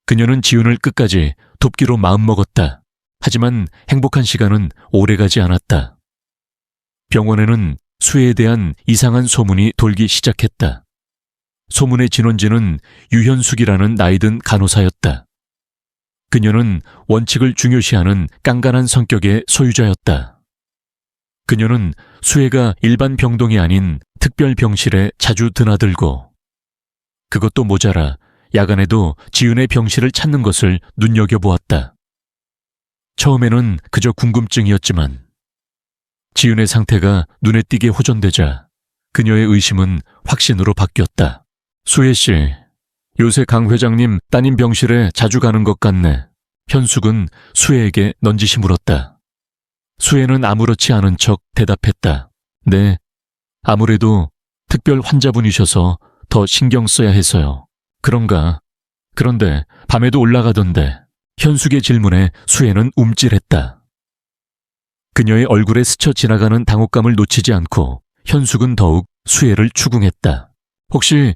그녀는 지훈을 끝까지 돕기로 마음먹었다. 하지만 행복한 시간은 오래가지 않았다. 병원에는 수혜에 대한 이상한 소문이 돌기 시작했다. 소문의 진원지는 유현숙이라는 나이든 간호사였다. 그녀는 원칙을 중요시하는 깐깐한 성격의 소유자였다. 그녀는 수혜가 일반 병동이 아닌 특별 병실에 자주 드나들고, 그것도 모자라 야간에도 지은의 병실을 찾는 것을 눈여겨보았다. 처음에는 그저 궁금증이었지만 지은의 상태가 눈에 띄게 호전되자 그녀의 의심은 확신으로 바뀌었다. 수혜 씨, 요새 강 회장님 따님 병실에 자주 가는 것 같네. 현숙은 수혜에게 넌지시 물었다. 수혜는 아무렇지 않은 척 대답했다. 네, 아무래도 특별 환자분이셔서 더 신경 써야 해서요. 그런가? 그런데 밤에도 올라가던데. 현숙의 질문에 수혜는 움찔했다. 그녀의 얼굴에 스쳐 지나가는 당혹감을 놓치지 않고 현숙은 더욱 수혜를 추궁했다. 혹시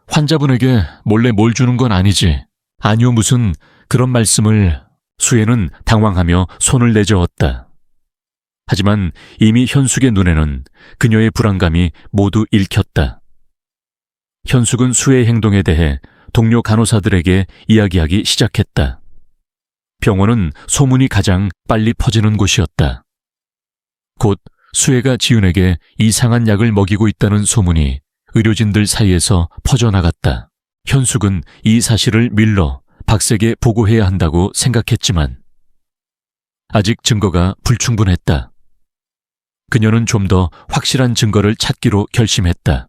환자분에게 몰래 뭘 주는 건 아니지? 아니요, 무슨 그런 말씀을. 수혜는 당황하며 손을 내저었다. 하지만 이미 현숙의 눈에는 그녀의 불안감이 모두 읽혔다. 현숙은 수혜의 행동에 대해 동료 간호사들에게 이야기하기 시작했다. 병원은 소문이 가장 빨리 퍼지는 곳이었다. 곧 수혜가 지훈에게 이상한 약을 먹이고 있다는 소문이 의료진들 사이에서 퍼져나갔다. 현숙은 이 사실을 밀러 박색에 보고해야 한다고 생각했지만 아직 증거가 불충분했다. 그녀는 좀 더 확실한 증거를 찾기로 결심했다.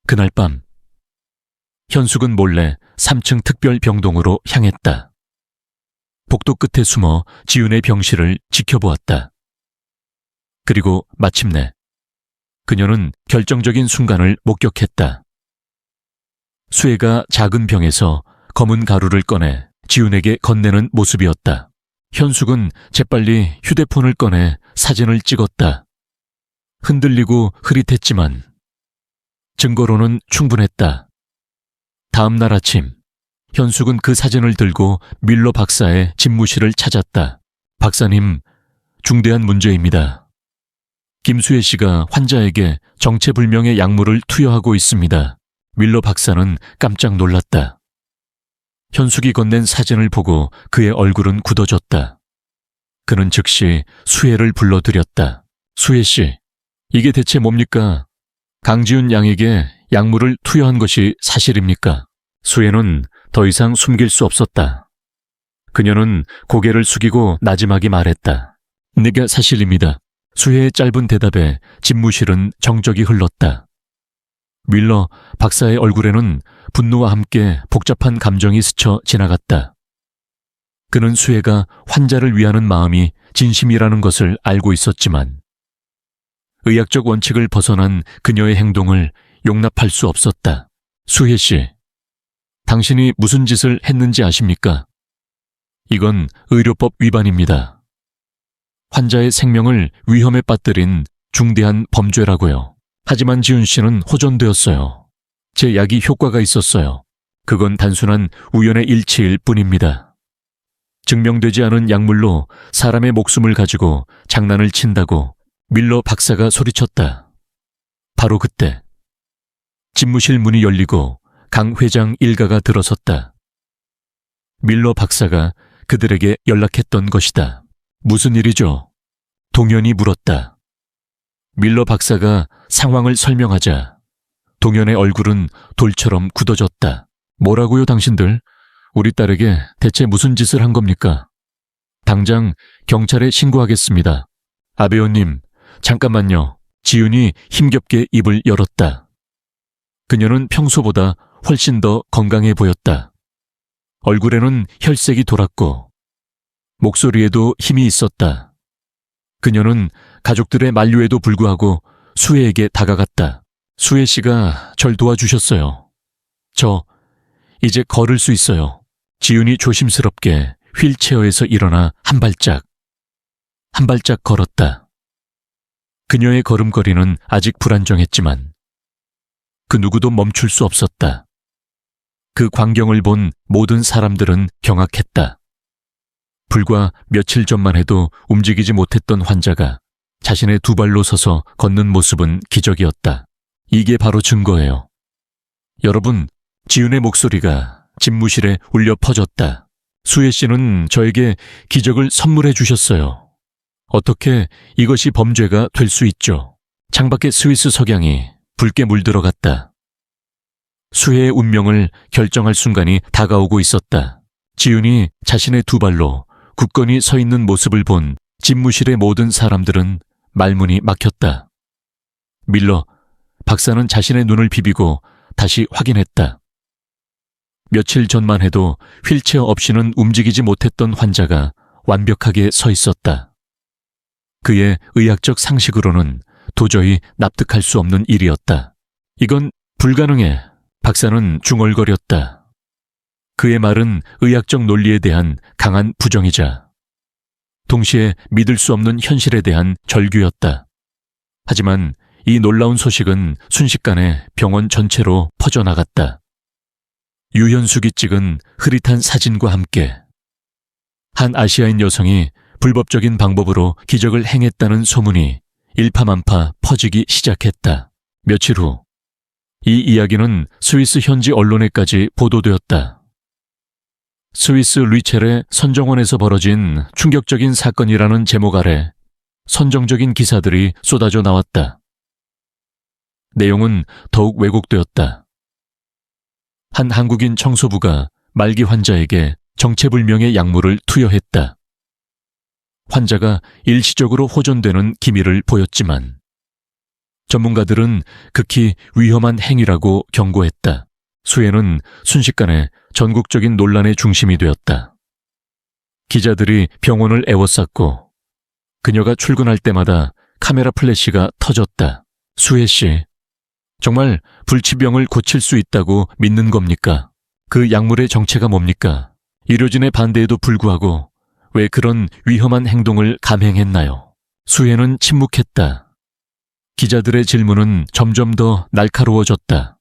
그날 밤, 현숙은 몰래 3층 특별병동으로 향했다. 복도 끝에 숨어 지훈의 병실을 지켜보았다. 그리고 마침내 그녀는 결정적인 순간을 목격했다. 수혜가 작은 병에서 검은 가루를 꺼내 지훈에게 건네는 모습이었다. 현숙은 재빨리 휴대폰을 꺼내 사진을 찍었다. 흔들리고 흐릿했지만 증거로는 충분했다. 다음 날 아침, 현숙은 그 사진을 들고 밀러 박사의 집무실을 찾았다. 박사님, 중대한 문제입니다. 김수혜 씨가 환자에게 정체불명의 약물을 투여하고 있습니다. 밀러 박사는 깜짝 놀랐다. 현숙이 건넨 사진을 보고 그의 얼굴은 굳어졌다. 그는 즉시 수혜를 불러들였다. 수혜 씨, 이게 대체 뭡니까? 강지훈 양에게 약물을 투여한 것이 사실입니까? 수혜는 더 이상 숨길 수 없었다. 그녀는 고개를 숙이고 나지막이 말했다. 네가 사실입니다. 수혜의 짧은 대답에 집무실은 정적이 흘렀다. 밀러 박사의 얼굴에는 분노와 함께 복잡한 감정이 스쳐 지나갔다. 그는 수혜가 환자를 위하는 마음이 진심이라는 것을 알고 있었지만 의학적 원칙을 벗어난 그녀의 행동을 용납할 수 없었다. 수혜 씨, 당신이 무슨 짓을 했는지 아십니까? 이건 의료법 위반입니다. 환자의 생명을 위험에 빠뜨린 중대한 범죄라고요. 하지만 지훈 씨는 호전되었어요. 제 약이 효과가 있었어요. 그건 단순한 우연의 일치일 뿐입니다. 증명되지 않은 약물로 사람의 목숨을 가지고 장난을 친다고 밀러 박사가 소리쳤다. 바로 그때 집무실 문이 열리고 강 회장 일가가 들어섰다. 밀러 박사가 그들에게 연락했던 것이다. 무슨 일이죠? 동현이 물었다. 밀러 박사가 상황을 설명하자 동현의 얼굴은 돌처럼 굳어졌다. 뭐라고요, 당신들? 우리 딸에게 대체 무슨 짓을 한 겁니까? 당장 경찰에 신고하겠습니다. 아배우님, 잠깐만요. 지훈이 힘겹게 입을 열었다. 그녀는 평소보다 훨씬 더 건강해 보였다. 얼굴에는 혈색이 돌았고 목소리에도 힘이 있었다. 그녀는 가족들의 만류에도 불구하고 수혜에게 다가갔다. 수혜 씨가 절 도와주셨어요. 이제 걸을 수 있어요. 지윤이 조심스럽게 휠체어에서 일어나 한 발짝 걸었다. 그녀의 걸음걸이는 아직 불안정했지만 그 누구도 멈출 수 없었다. 그 광경을 본 모든 사람들은 경악했다. 불과 며칠 전만 해도 움직이지 못했던 환자가 자신의 두 발로 서서 걷는 모습은 기적이었다. 이게 바로 증거예요. 여러분, 지윤의 목소리가 집무실에 울려 퍼졌다. 수혜 씨는 저에게 기적을 선물해 주셨어요. 어떻게 이것이 범죄가 될 수 있죠? 창밖에 스위스 석양이 붉게 물들어갔다. 수혜의 운명을 결정할 순간이 다가오고 있었다. 지윤이 자신의 두 발로 굳건히 서 있는 모습을 본 집무실의 모든 사람들은 말문이 막혔다. 밀러 박사는 자신의 눈을 비비고 다시 확인했다. 며칠 전만 해도 휠체어 없이는 움직이지 못했던 환자가 완벽하게 서 있었다. 그의 의학적 상식으로는 도저히 납득할 수 없는 일이었다. 이건 불가능해. 박사는 중얼거렸다. 그의 말은 의학적 논리에 대한 강한 부정이자 동시에 믿을 수 없는 현실에 대한 절규였다. 하지만 이 놀라운 소식은 순식간에 병원 전체로 퍼져나갔다. 유현숙이 찍은 흐릿한 사진과 함께 한 아시아인 여성이 불법적인 방법으로 기적을 행했다는 소문이 일파만파 퍼지기 시작했다. 며칠 후 이 이야기는 스위스 현지 언론에까지 보도되었다. 스위스 류첼의 선정원에서 벌어진 충격적인 사건이라는 제목 아래 선정적인 기사들이 쏟아져 나왔다. 내용은 더욱 왜곡되었다. 한 한국인 청소부가 말기 환자에게 정체불명의 약물을 투여했다. 환자가 일시적으로 호전되는 기미를 보였지만 전문가들은 극히 위험한 행위라고 경고했다. 수혜는 순식간에 전국적인 논란의 중심이 되었다. 기자들이 병원을 에워쌌고 그녀가 출근할 때마다 카메라 플래시가 터졌다. 수혜 씨, 정말 불치병을 고칠 수 있다고 믿는 겁니까? 그 약물의 정체가 뭡니까? 의료진의 반대에도 불구하고 왜 그런 위험한 행동을 감행했나요? 수혜는 침묵했다. 기자들의 질문은 점점 더 날카로워졌다.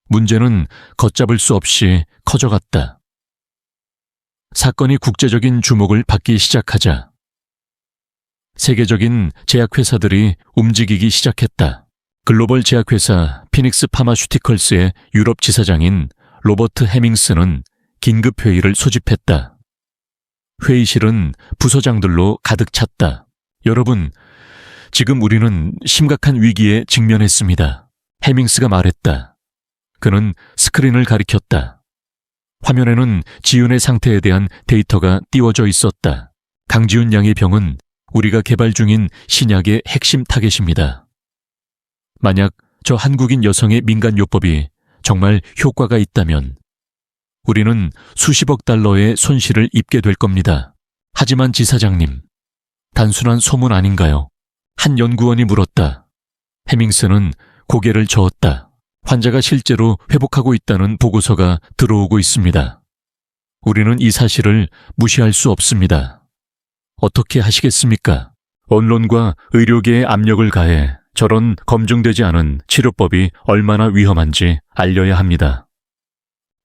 문제는 걷잡을 수 없이 커져갔다. 사건이 국제적인 주목을 받기 시작하자 세계적인 제약회사들이 움직이기 시작했다. 글로벌 제약회사 피닉스 파마슈티컬스의 유럽 지사장인 로버트 해밍스는 긴급회의를 소집했다. 회의실은 부서장들로 가득 찼다. 여러분, 지금 우리는 심각한 위기에 직면했습니다. 해밍스가 말했다. 그는 스크린을 가리켰다. 화면에는 지윤의 상태에 대한 데이터가 띄워져 있었다. 강지윤 양의 병은 우리가 개발 중인 신약의 핵심 타겟입니다. 만약 저 한국인 여성의 민간요법이 정말 효과가 있다면 우리는 수십억 달러의 손실을 입게 될 겁니다. 하지만 지사장님, 단순한 소문 아닌가요? 한 연구원이 물었다. 해밍스는 고개를 저었다. 환자가 실제로 회복하고 있다는 보고서가 들어오고 있습니다. 우리는 이 사실을 무시할 수 없습니다. 어떻게 하시겠습니까? 언론과 의료계의 압력을 가해 저런 검증되지 않은 치료법이 얼마나 위험한지 알려야 합니다.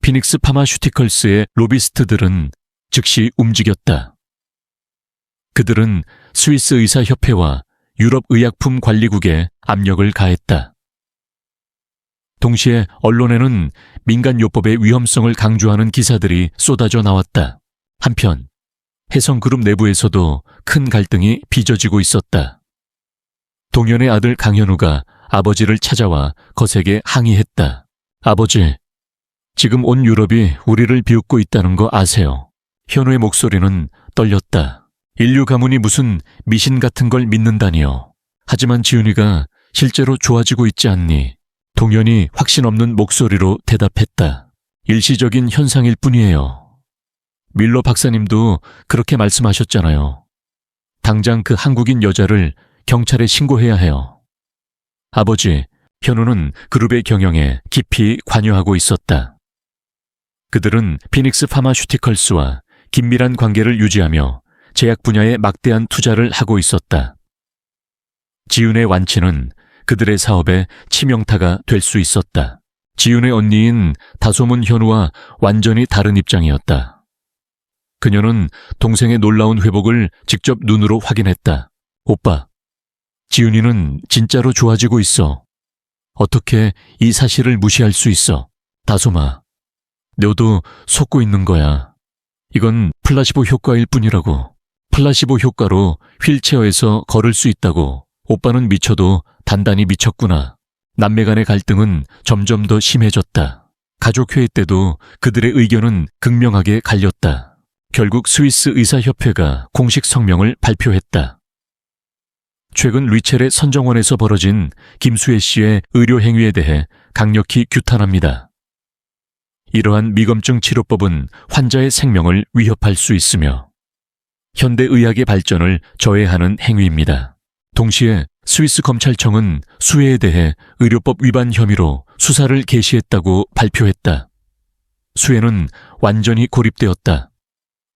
피닉스 파마슈티컬스의 로비스트들은 즉시 움직였다. 그들은 스위스 의사협회와 유럽 의약품 관리국에 압력을 가했다. 동시에 언론에는 민간요법의 위험성을 강조하는 기사들이 쏟아져 나왔다. 한편 혜성그룹 내부에서도 큰 갈등이 빚어지고 있었다. 동현의 아들 강현우가 아버지를 찾아와 거세게 항의했다. 아버지, 지금 온 유럽이 우리를 비웃고 있다는 거 아세요? 현우의 목소리는 떨렸다. 인류 가문이 무슨 미신 같은 걸 믿는다니요. 하지만 지윤이가 실제로 좋아지고 있지 않니? 동현이 확신 없는 목소리로 대답했다. 일시적인 현상일 뿐이에요. 밀러 박사님도 그렇게 말씀하셨잖아요. 당장 그 한국인 여자를 경찰에 신고해야 해요. 아버지, 현우는 그룹의 경영에 깊이 관여하고 있었다. 그들은 피닉스 파마슈티컬스와 긴밀한 관계를 유지하며 제약 분야에 막대한 투자를 하고 있었다. 지윤의 완치는 그들의 사업의 치명타가 될 수 있었다. 지윤의 언니인 다소문 현우와 완전히 다른 입장이었다. 그녀는 동생의 놀라운 회복을 직접 눈으로 확인했다. 오빠, 지윤이는 진짜로 좋아지고 있어. 어떻게 이 사실을 무시할 수 있어? 다솜아, 너도 속고 있는 거야. 이건 플라시보 효과일 뿐이라고. 플라시보 효과로 휠체어에서 걸을 수 있다고. 오빠는 미쳐도 단단히 미쳤구나. 남매 간의 갈등은 점점 더 심해졌다. 가족회의 때도 그들의 의견은 극명하게 갈렸다. 결국 스위스 의사협회가 공식 성명을 발표했다. 최근 리첼의 선정원에서 벌어진 김수혜 씨의 의료 행위에 대해 강력히 규탄합니다. 이러한 미검증 치료법은 환자의 생명을 위협할 수 있으며 현대의학의 발전을 저해하는 행위입니다. 동시에 스위스 검찰청은 수혜에 대해 의료법 위반 혐의로 수사를 개시했다고 발표했다. 수혜는 완전히 고립되었다.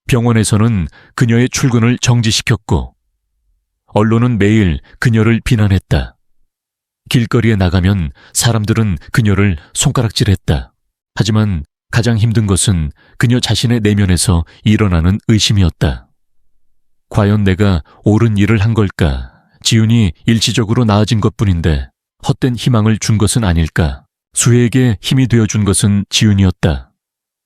병원에서는 그녀의 출근을 정지시켰고 언론은 매일 그녀를 비난했다. 길거리에 나가면 사람들은 그녀를 손가락질했다. 하지만 가장 힘든 것은 그녀 자신의 내면에서 일어나는 의심이었다. 과연 내가 옳은 일을 한 걸까? 지윤이 일시적으로 나아진 것뿐인데 헛된 희망을 준 것은 아닐까? 수혜에게 힘이 되어준 것은 지윤이었다.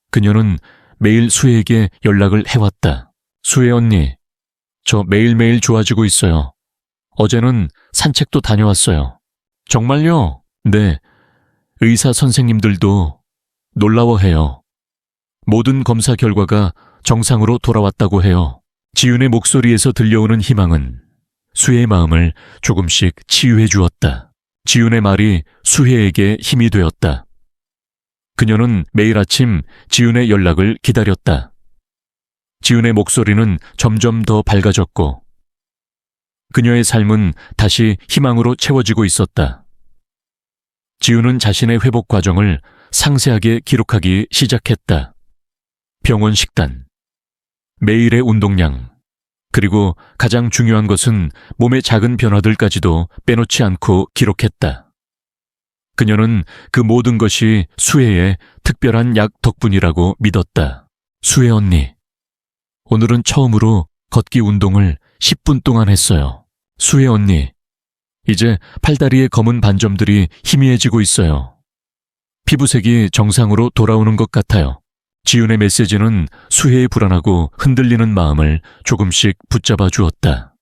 그녀는 매일 수혜에게 연락을 해왔다. 수혜 언니, 저 매일매일 좋아지고 있어요. 어제는 산책도 다녀왔어요. 정말요? 네. 의사 선생님들도 놀라워해요. 모든 검사 결과가 정상으로 돌아왔다고 해요. 지윤의 목소리에서 들려오는 희망은 수혜의 마음을 조금씩 치유해 주었다. 지윤의 말이 수혜에게 힘이 되었다. 그녀는 매일 아침 지윤의 연락을 기다렸다. 지윤의 목소리는 점점 더 밝아졌고 그녀의 삶은 다시 희망으로 채워지고 있었다. 지윤은 자신의 회복 과정을 상세하게 기록하기 시작했다. 병원 식단, 매일의 운동량, 그리고 가장 중요한 것은 몸의 작은 변화들까지도 빼놓지 않고 기록했다. 그녀는 그 모든 것이 수혜의 특별한 약 덕분이라고 믿었다. 수혜 언니, 오늘은 처음으로 걷기 운동을 10분 동안 했어요. 수혜 언니, 이제 팔다리의 검은 반점들이 희미해지고 있어요. 피부색이 정상으로 돌아오는 것 같아요. 지윤의 메시지는 수혜의 불안하고 흔들리는 마음을 조금씩 붙잡아 주었다.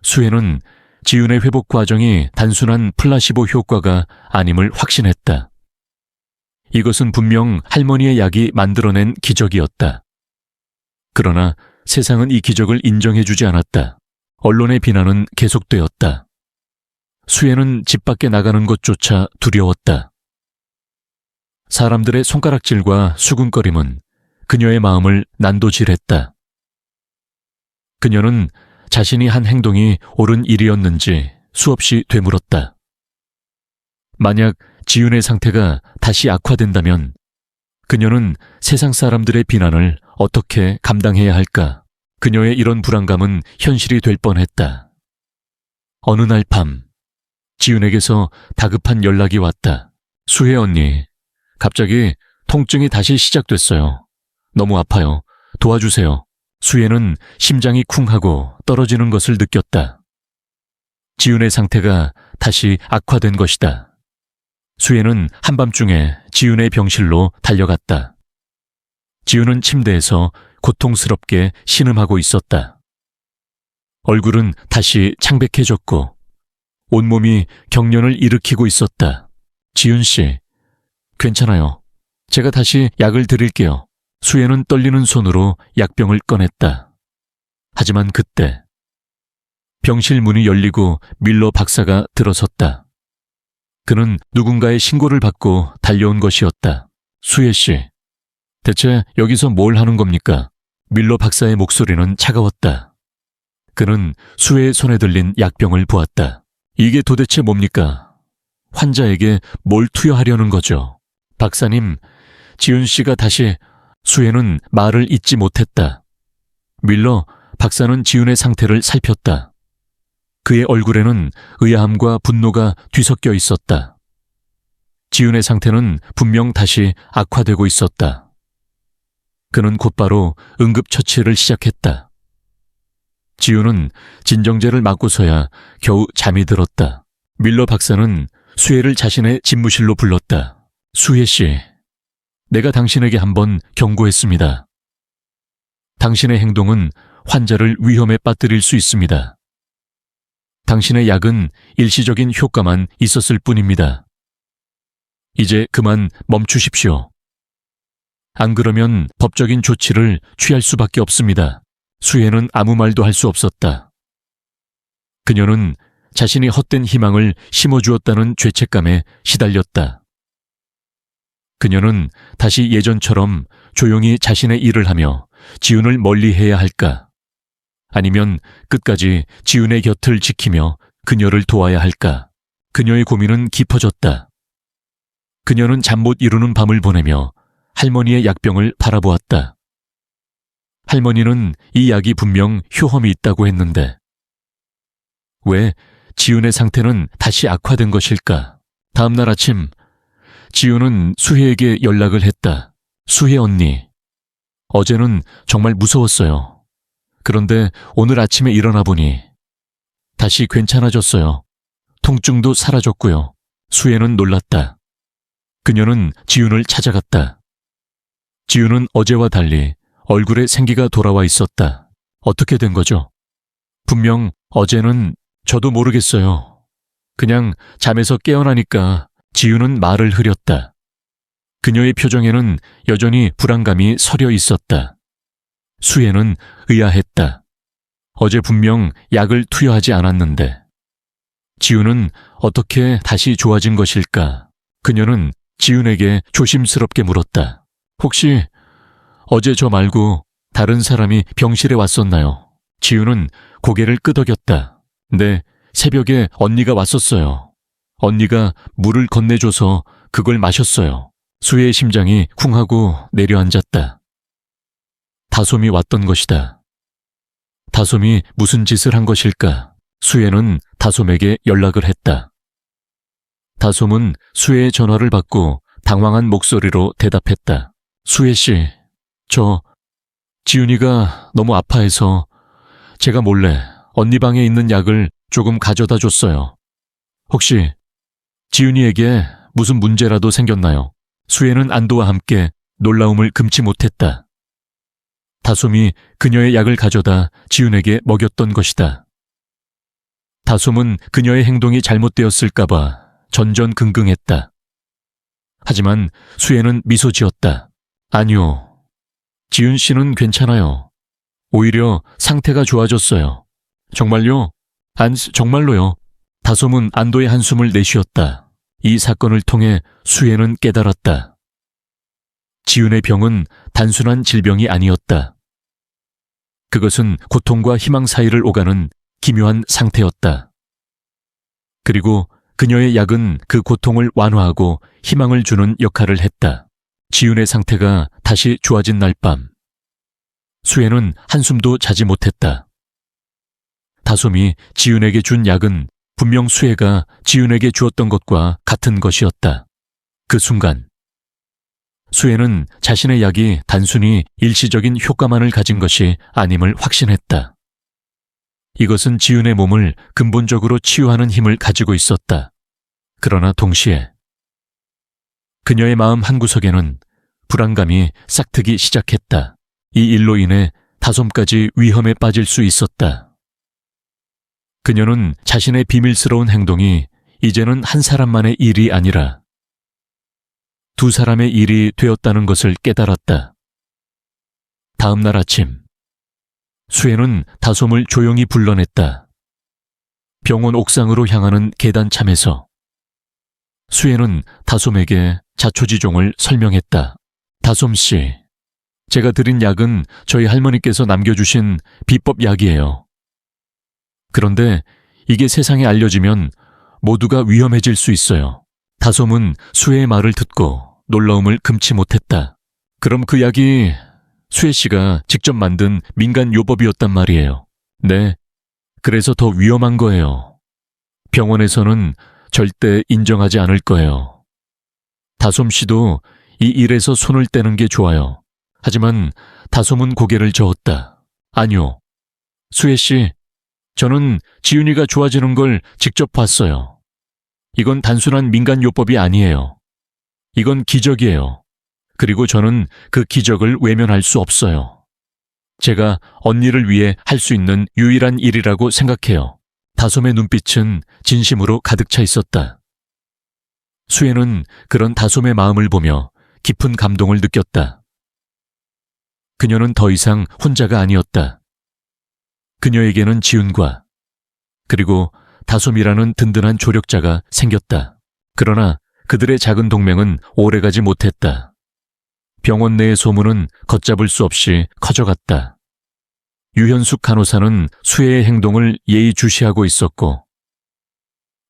수혜는 지윤의 회복 과정이 단순한 플라시보 효과가 아님을 확신했다. 이것은 분명 할머니의 약이 만들어낸 기적이었다. 그러나 세상은 이 기적을 인정해주지 않았다. 언론의 비난은 계속되었다. 수혜는 집 밖에 나가는 것조차 두려웠다. 사람들의 손가락질과 수군거림은 그녀의 마음을 난도질했다. 그녀는 자신이 한 행동이 옳은 일이었는지 수없이 되물었다. 만약 지윤의 상태가 다시 악화된다면 그녀는 세상 사람들의 비난을 어떻게 감당해야 할까? 그녀의 이런 불안감은 현실이 될 뻔했다. 어느 날 밤, 지윤에게서 다급한 연락이 왔다. 수혜 언니, 갑자기 통증이 다시 시작됐어요. 너무 아파요. 도와주세요. 수혜는 심장이 쿵하고 떨어지는 것을 느꼈다. 지윤의 상태가 다시 악화된 것이다. 수혜는 한밤중에 지윤의 병실로 달려갔다. 지윤은 침대에서 고통스럽게 신음하고 있었다. 얼굴은 다시 창백해졌고 온몸이 경련을 일으키고 있었다. 지윤 씨, 괜찮아요. 제가 다시 약을 드릴게요. 수혜는 떨리는 손으로 약병을 꺼냈다. 하지만 그때 병실 문이 열리고 밀러 박사가 들어섰다. 그는 누군가의 신고를 받고 달려온 것이었다. 수혜 씨, 대체 여기서 뭘 하는 겁니까? 밀러 박사의 목소리는 차가웠다. 그는 수혜의 손에 들린 약병을 보았다. 이게 도대체 뭡니까? 환자에게 뭘 투여하려는 거죠? 박사님, 지훈 씨가 다시... 수혜는 말을 잇지 못했다. 밀러 박사는 지훈의 상태를 살폈다. 그의 얼굴에는 의아함과 분노가 뒤섞여 있었다. 지훈의 상태는 분명 다시 악화되고 있었다. 그는 곧바로 응급처치를 시작했다. 지훈은 진정제를 맞고서야 겨우 잠이 들었다. 밀러 박사는 수혜를 자신의 집무실로 불렀다. 수혜 씨, 내가 당신에게 한번 경고했습니다. 당신의 행동은 환자를 위험에 빠뜨릴 수 있습니다. 당신의 약은 일시적인 효과만 있었을 뿐입니다. 이제 그만 멈추십시오. 안 그러면 법적인 조치를 취할 수밖에 없습니다. 수혜는 아무 말도 할 수 없었다. 그녀는 자신이 헛된 희망을 심어주었다는 죄책감에 시달렸다. 그녀는 다시 예전처럼 조용히 자신의 일을 하며 지훈을 멀리해야 할까? 아니면 끝까지 지훈의 곁을 지키며 그녀를 도와야 할까? 그녀의 고민은 깊어졌다. 그녀는 잠 못 이루는 밤을 보내며 할머니의 약병을 바라보았다. 할머니는 이 약이 분명 효험이 있다고 했는데 왜 지훈의 상태는 다시 악화된 것일까? 다음 날 아침 지훈은 수혜에게 연락을 했다. 수혜 언니, 어제는 정말 무서웠어요. 그런데 오늘 아침에 일어나 보니 다시 괜찮아졌어요. 통증도 사라졌고요. 수혜는 놀랐다. 그녀는 지훈을 찾아갔다. 지훈은 어제와 달리 얼굴에 생기가 돌아와 있었다. 어떻게 된 거죠? 분명 어제는 저도 모르겠어요. 그냥 잠에서 깨어나니까 지훈은 말을 흐렸다. 그녀의 표정에는 여전히 불안감이 서려 있었다. 수혜는 의아했다. 어제 분명 약을 투여하지 않았는데 지훈은 어떻게 다시 좋아진 것일까? 그녀는 지훈에게 조심스럽게 물었다. 혹시 어제 저 말고 다른 사람이 병실에 왔었나요? 지훈은 고개를 끄덕였다. 네, 새벽에 언니가 왔었어요. 언니가 물을 건네줘서 그걸 마셨어요. 수혜의 심장이 쿵하고 내려앉았다. 다솜이 왔던 것이다. 다솜이 무슨 짓을 한 것일까? 수혜는 다솜에게 연락을 했다. 다솜은 수혜의 전화를 받고 당황한 목소리로 대답했다. 수혜 씨, 지훈이가 너무 아파해서 제가 몰래 언니 방에 있는 약을 조금 가져다 줬어요. 혹시 지훈이에게 무슨 문제라도 생겼나요? 수혜는 안도와 함께 놀라움을 금치 못했다. 다솜이 그녀의 약을 가져다 지훈에게 먹였던 것이다. 다솜은 그녀의 행동이 잘못되었을까봐 전전긍긍했다. 하지만 수혜는 미소 지었다. 아니요. 지훈 씨는 괜찮아요. 오히려 상태가 좋아졌어요. 정말요? 정말로요. 다솜은 안도의 한숨을 내쉬었다. 이 사건을 통해 수혜는 깨달았다. 지훈의 병은 단순한 질병이 아니었다. 그것은 고통과 희망 사이를 오가는 기묘한 상태였다. 그리고 그녀의 약은 그 고통을 완화하고 희망을 주는 역할을 했다. 지훈의 상태가 다시 좋아진 날 밤, 수혜는 한숨도 자지 못했다. 다솜이 지훈에게 준 약은 분명 수혜가 지훈에게 주었던 것과 같은 것이었다. 그 순간 수혜는 자신의 약이 단순히 일시적인 효과만을 가진 것이 아님을 확신했다. 이것은 지훈의 몸을 근본적으로 치유하는 힘을 가지고 있었다. 그러나 동시에 그녀의 마음 한구석에는 불안감이 싹트기 시작했다. 이 일로 인해 다솜까지 위험에 빠질 수 있었다. 그녀는 자신의 비밀스러운 행동이 이제는 한 사람만의 일이 아니라 두 사람의 일이 되었다는 것을 깨달았다. 다음 날 아침, 수혜는 다솜을 조용히 불러냈다. 병원 옥상으로 향하는 계단참에서 수혜는 다솜에게 자초지종을 설명했다. 다솜 씨, 제가 드린 약은 저희 할머니께서 남겨주신 비법 약이에요. 그런데 이게 세상에 알려지면 모두가 위험해질 수 있어요. 다솜은 수혜의 말을 듣고 놀라움을 금치 못했다. 그럼 그 약이 수혜 씨가 직접 만든 민간 요법이었단 말이에요. 네, 그래서 더 위험한 거예요. 병원에서는 절대 인정하지 않을 거예요. 다솜 씨도 이 일에서 손을 떼는 게 좋아요. 하지만 다솜은 고개를 저었다. 아니요. 수혜 씨, 저는 지윤이가 좋아지는 걸 직접 봤어요. 이건 단순한 민간요법이 아니에요. 이건 기적이에요. 그리고 저는 그 기적을 외면할 수 없어요. 제가 언니를 위해 할 수 있는 유일한 일이라고 생각해요. 다솜의 눈빛은 진심으로 가득 차 있었다. 수혜는 그런 다솜의 마음을 보며 깊은 감동을 느꼈다. 그녀는 더 이상 혼자가 아니었다. 그녀에게는 지윤과 그리고 다솜이라는 든든한 조력자가 생겼다. 그러나 그들의 작은 동맹은 오래가지 못했다. 병원 내의 소문은 걷잡을 수 없이 커져갔다. 유현숙 간호사는 수혜의 행동을 예의주시하고 있었고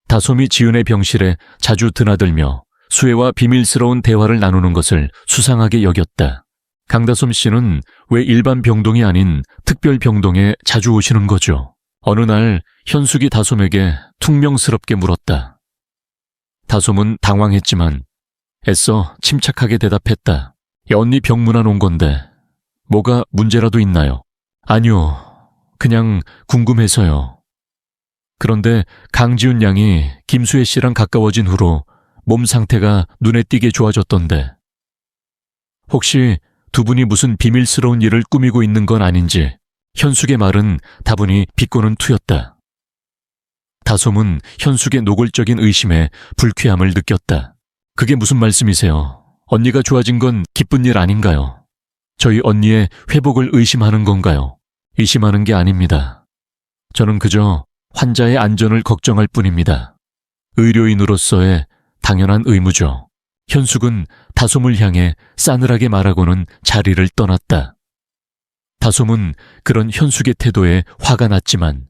다솜이 지윤의 병실에 자주 드나들며 수혜와 비밀스러운 대화를 나누는 것을 수상하게 여겼다. 강다솜 씨는 왜 일반 병동이 아닌 특별 병동에 자주 오시는 거죠? 어느 날 현숙이 다솜에게 퉁명스럽게 물었다. 다솜은 당황했지만 애써 침착하게 대답했다. 언니 병문안 온 건데 뭐가 문제라도 있나요? 아니요, 그냥 궁금해서요. 그런데 강지훈 양이 김수혜 씨랑 가까워진 후로 몸 상태가 눈에 띄게 좋아졌던데 혹시 두 분이 무슨 비밀스러운 일을 꾸미고 있는 건 아닌지. 현숙의 말은 다분히 비꼬는 투였다. 다솜은 현숙의 노골적인 의심에 불쾌함을 느꼈다. 그게 무슨 말씀이세요? 언니가 좋아진 건 기쁜 일 아닌가요? 저희 언니의 회복을 의심하는 건가요? 의심하는 게 아닙니다. 저는 그저 환자의 안전을 걱정할 뿐입니다. 의료인으로서의 당연한 의무죠. 현숙은 다솜을 향해 싸늘하게 말하고는 자리를 떠났다. 다솜은 그런 현숙의 태도에 화가 났지만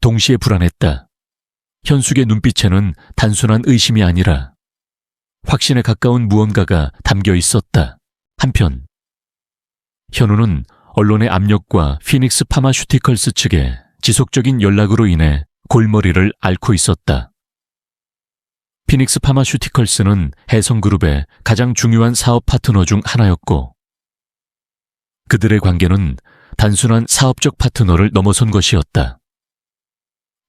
동시에 불안했다. 현숙의 눈빛에는 단순한 의심이 아니라 확신에 가까운 무언가가 담겨 있었다. 한편 현우는 언론의 압력과 피닉스 파마슈티컬스 측의 지속적인 연락으로 인해 골머리를 앓고 있었다. 피닉스 파마슈티컬스는 해성그룹의 가장 중요한 사업 파트너 중 하나였고 그들의 관계는 단순한 사업적 파트너를 넘어선 것이었다.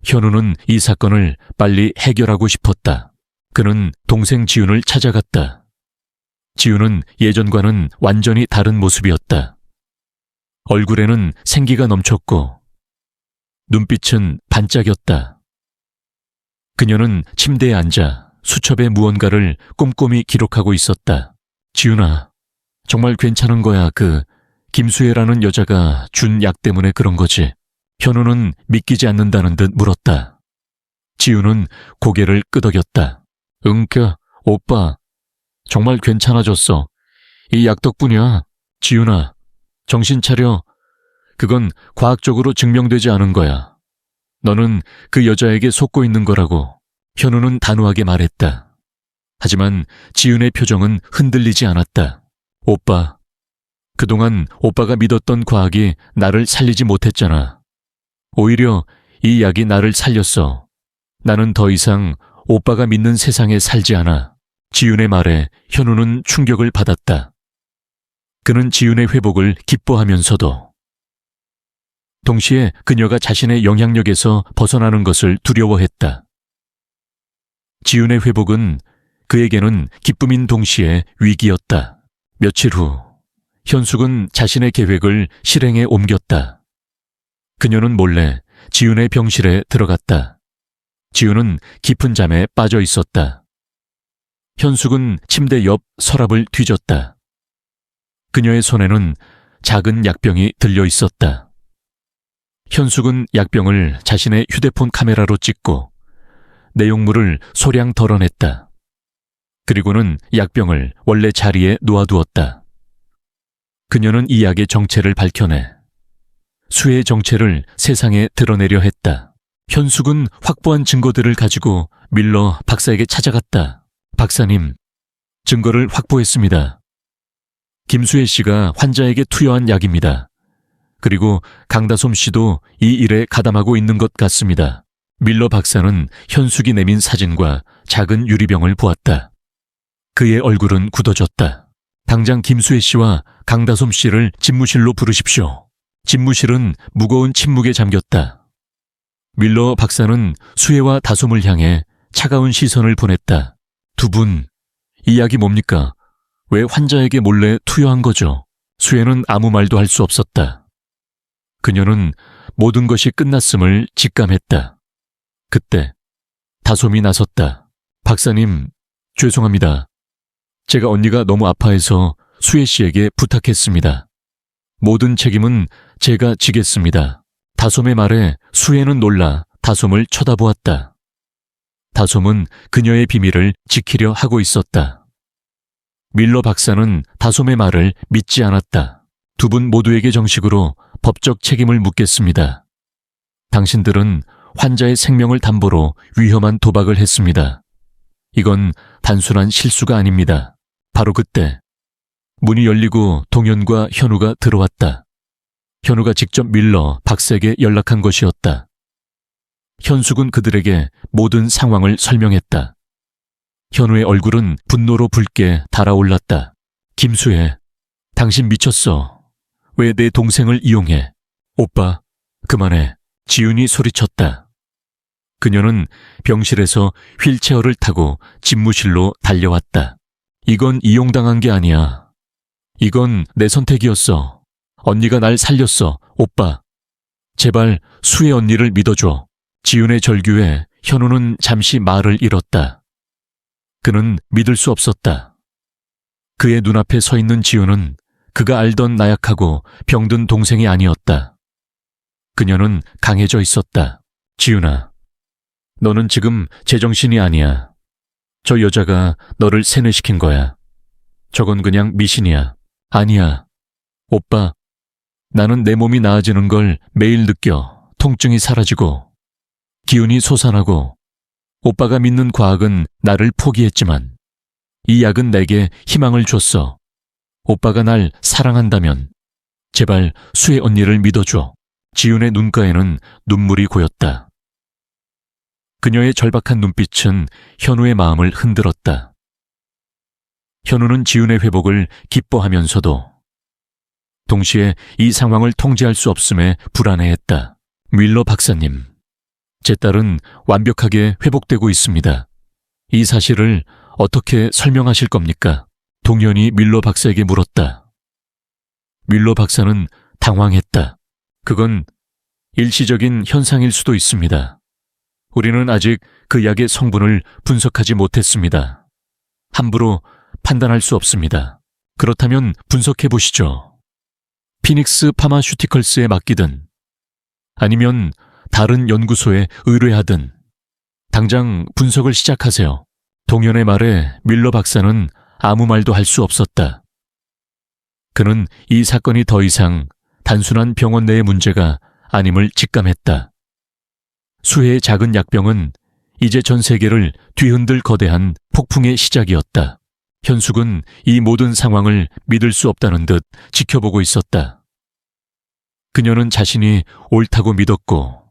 현우는 이 사건을 빨리 해결하고 싶었다. 그는 동생 지윤을 찾아갔다. 지윤은 예전과는 완전히 다른 모습이었다. 얼굴에는 생기가 넘쳤고 눈빛은 반짝였다. 그녀는 침대에 앉아 수첩에 무언가를 꼼꼼히 기록하고 있었다. 지윤아, 정말 괜찮은 거야. 김수혜라는 여자가 준 약 때문에 그런 거지. 현우는 믿기지 않는다는 듯 물었다. 지윤은 고개를 끄덕였다. 오빠, 정말 괜찮아졌어. 이 약 덕분이야. 지윤아, 정신 차려. 그건 과학적으로 증명되지 않은 거야. 너는 그 여자에게 속고 있는 거라고. 현우는 단호하게 말했다. 하지만 지윤의 표정은 흔들리지 않았다. 오빠, 그동안 오빠가 믿었던 과학이 나를 살리지 못했잖아. 오히려 이 약이 나를 살렸어. 나는 더 이상 오빠가 믿는 세상에 살지 않아. 지윤의 말에 현우는 충격을 받았다. 그는 지윤의 회복을 기뻐하면서도 동시에 그녀가 자신의 영향력에서 벗어나는 것을 두려워했다. 지윤의 회복은 그에게는 기쁨인 동시에 위기였다. 며칠 후 현숙은 자신의 계획을 실행에 옮겼다. 그녀는 몰래 지윤의 병실에 들어갔다. 지윤은 깊은 잠에 빠져 있었다. 현숙은 침대 옆 서랍을 뒤졌다. 그녀의 손에는 작은 약병이 들려 있었다. 현숙은 약병을 자신의 휴대폰 카메라로 찍고 내용물을 소량 덜어냈다. 그리고는 약병을 원래 자리에 놓아두었다. 그녀는 이 약의 정체를 밝혀내 수혜의 정체를 세상에 드러내려 했다. 현숙은 확보한 증거들을 가지고 밀러 박사에게 찾아갔다. 박사님, 증거를 확보했습니다. 김수혜 씨가 환자에게 투여한 약입니다. 그리고 강다솜 씨도 이 일에 가담하고 있는 것 같습니다. 밀러 박사는 현숙이 내민 사진과 작은 유리병을 보았다. 그의 얼굴은 굳어졌다. 당장 김수혜 씨와 강다솜 씨를 집무실로 부르십시오. 집무실은 무거운 침묵에 잠겼다. 밀러 박사는 수혜와 다솜을 향해 차가운 시선을 보냈다. 두 분, 이 약이 뭡니까? 왜 환자에게 몰래 투여한 거죠? 수혜는 아무 말도 할 수 없었다. 그녀는 모든 것이 끝났음을 직감했다. 그때 다솜이 나섰다. 박사님, 죄송합니다. 제가 언니가 너무 아파해서 수혜 씨에게 부탁했습니다. 모든 책임은 제가 지겠습니다. 다솜의 말에 수혜는 놀라 다솜을 쳐다보았다. 다솜은 그녀의 비밀을 지키려 하고 있었다. 밀러 박사는 다솜의 말을 믿지 않았다. 두 분 모두에게 정식으로 법적 책임을 묻겠습니다. 당신들은 환자의 생명을 담보로 위험한 도박을 했습니다. 이건 단순한 실수가 아닙니다. 바로 그때 문이 열리고 동현과 현우가 들어왔다. 현우가 직접 밀러 박사에게 연락한 것이었다. 현숙은 그들에게 모든 상황을 설명했다. 현우의 얼굴은 분노로 붉게 달아올랐다. 김수혜, 당신 미쳤어. 왜 내 동생을 이용해? 오빠, 그만해. 지윤이 소리쳤다. 그녀는 병실에서 휠체어를 타고 집무실로 달려왔다. 이건 이용당한 게 아니야. 이건 내 선택이었어. 언니가 날 살렸어, 오빠. 제발 수혜 언니를 믿어줘. 지윤의 절규에 현우는 잠시 말을 잃었다. 그는 믿을 수 없었다. 그의 눈앞에 서 있는 지윤은 그가 알던 나약하고 병든 동생이 아니었다. 그녀는 강해져 있었다. 지윤아, 너는 지금 제정신이 아니야. 저 여자가 너를 세뇌시킨 거야. 저건 그냥 미신이야. 아니야. 오빠, 나는 내 몸이 나아지는 걸 매일 느껴. 통증이 사라지고 기운이 솟아나고 오빠가 믿는 과학은 나를 포기했지만 이 약은 내게 희망을 줬어. 오빠가 날 사랑한다면 제발 수혜 언니를 믿어줘. 지윤의 눈가에는 눈물이 고였다. 그녀의 절박한 눈빛은 현우의 마음을 흔들었다. 현우는 지윤의 회복을 기뻐하면서도 동시에 이 상황을 통제할 수 없음에 불안해했다. 밀러 박사님, 제 딸은 완벽하게 회복되고 있습니다. 이 사실을 어떻게 설명하실 겁니까? 동현이 밀러 박사에게 물었다. 밀러 박사는 당황했다. 그건 일시적인 현상일 수도 있습니다. 우리는 아직 그 약의 성분을 분석하지 못했습니다. 함부로 판단할 수 없습니다. 그렇다면 분석해 보시죠. 피닉스 파마슈티컬스에 맡기든 아니면 다른 연구소에 의뢰하든 당장 분석을 시작하세요. 동현의 말에 밀러 박사는 아무 말도 할 수 없었다. 그는 이 사건이 더 이상 단순한 병원 내의 문제가 아님을 직감했다. 수혜의 작은 약병은 이제 전 세계를 뒤흔들 거대한 폭풍의 시작이었다. 현숙은 이 모든 상황을 믿을 수 없다는 듯 지켜보고 있었다. 그녀는 자신이 옳다고 믿었고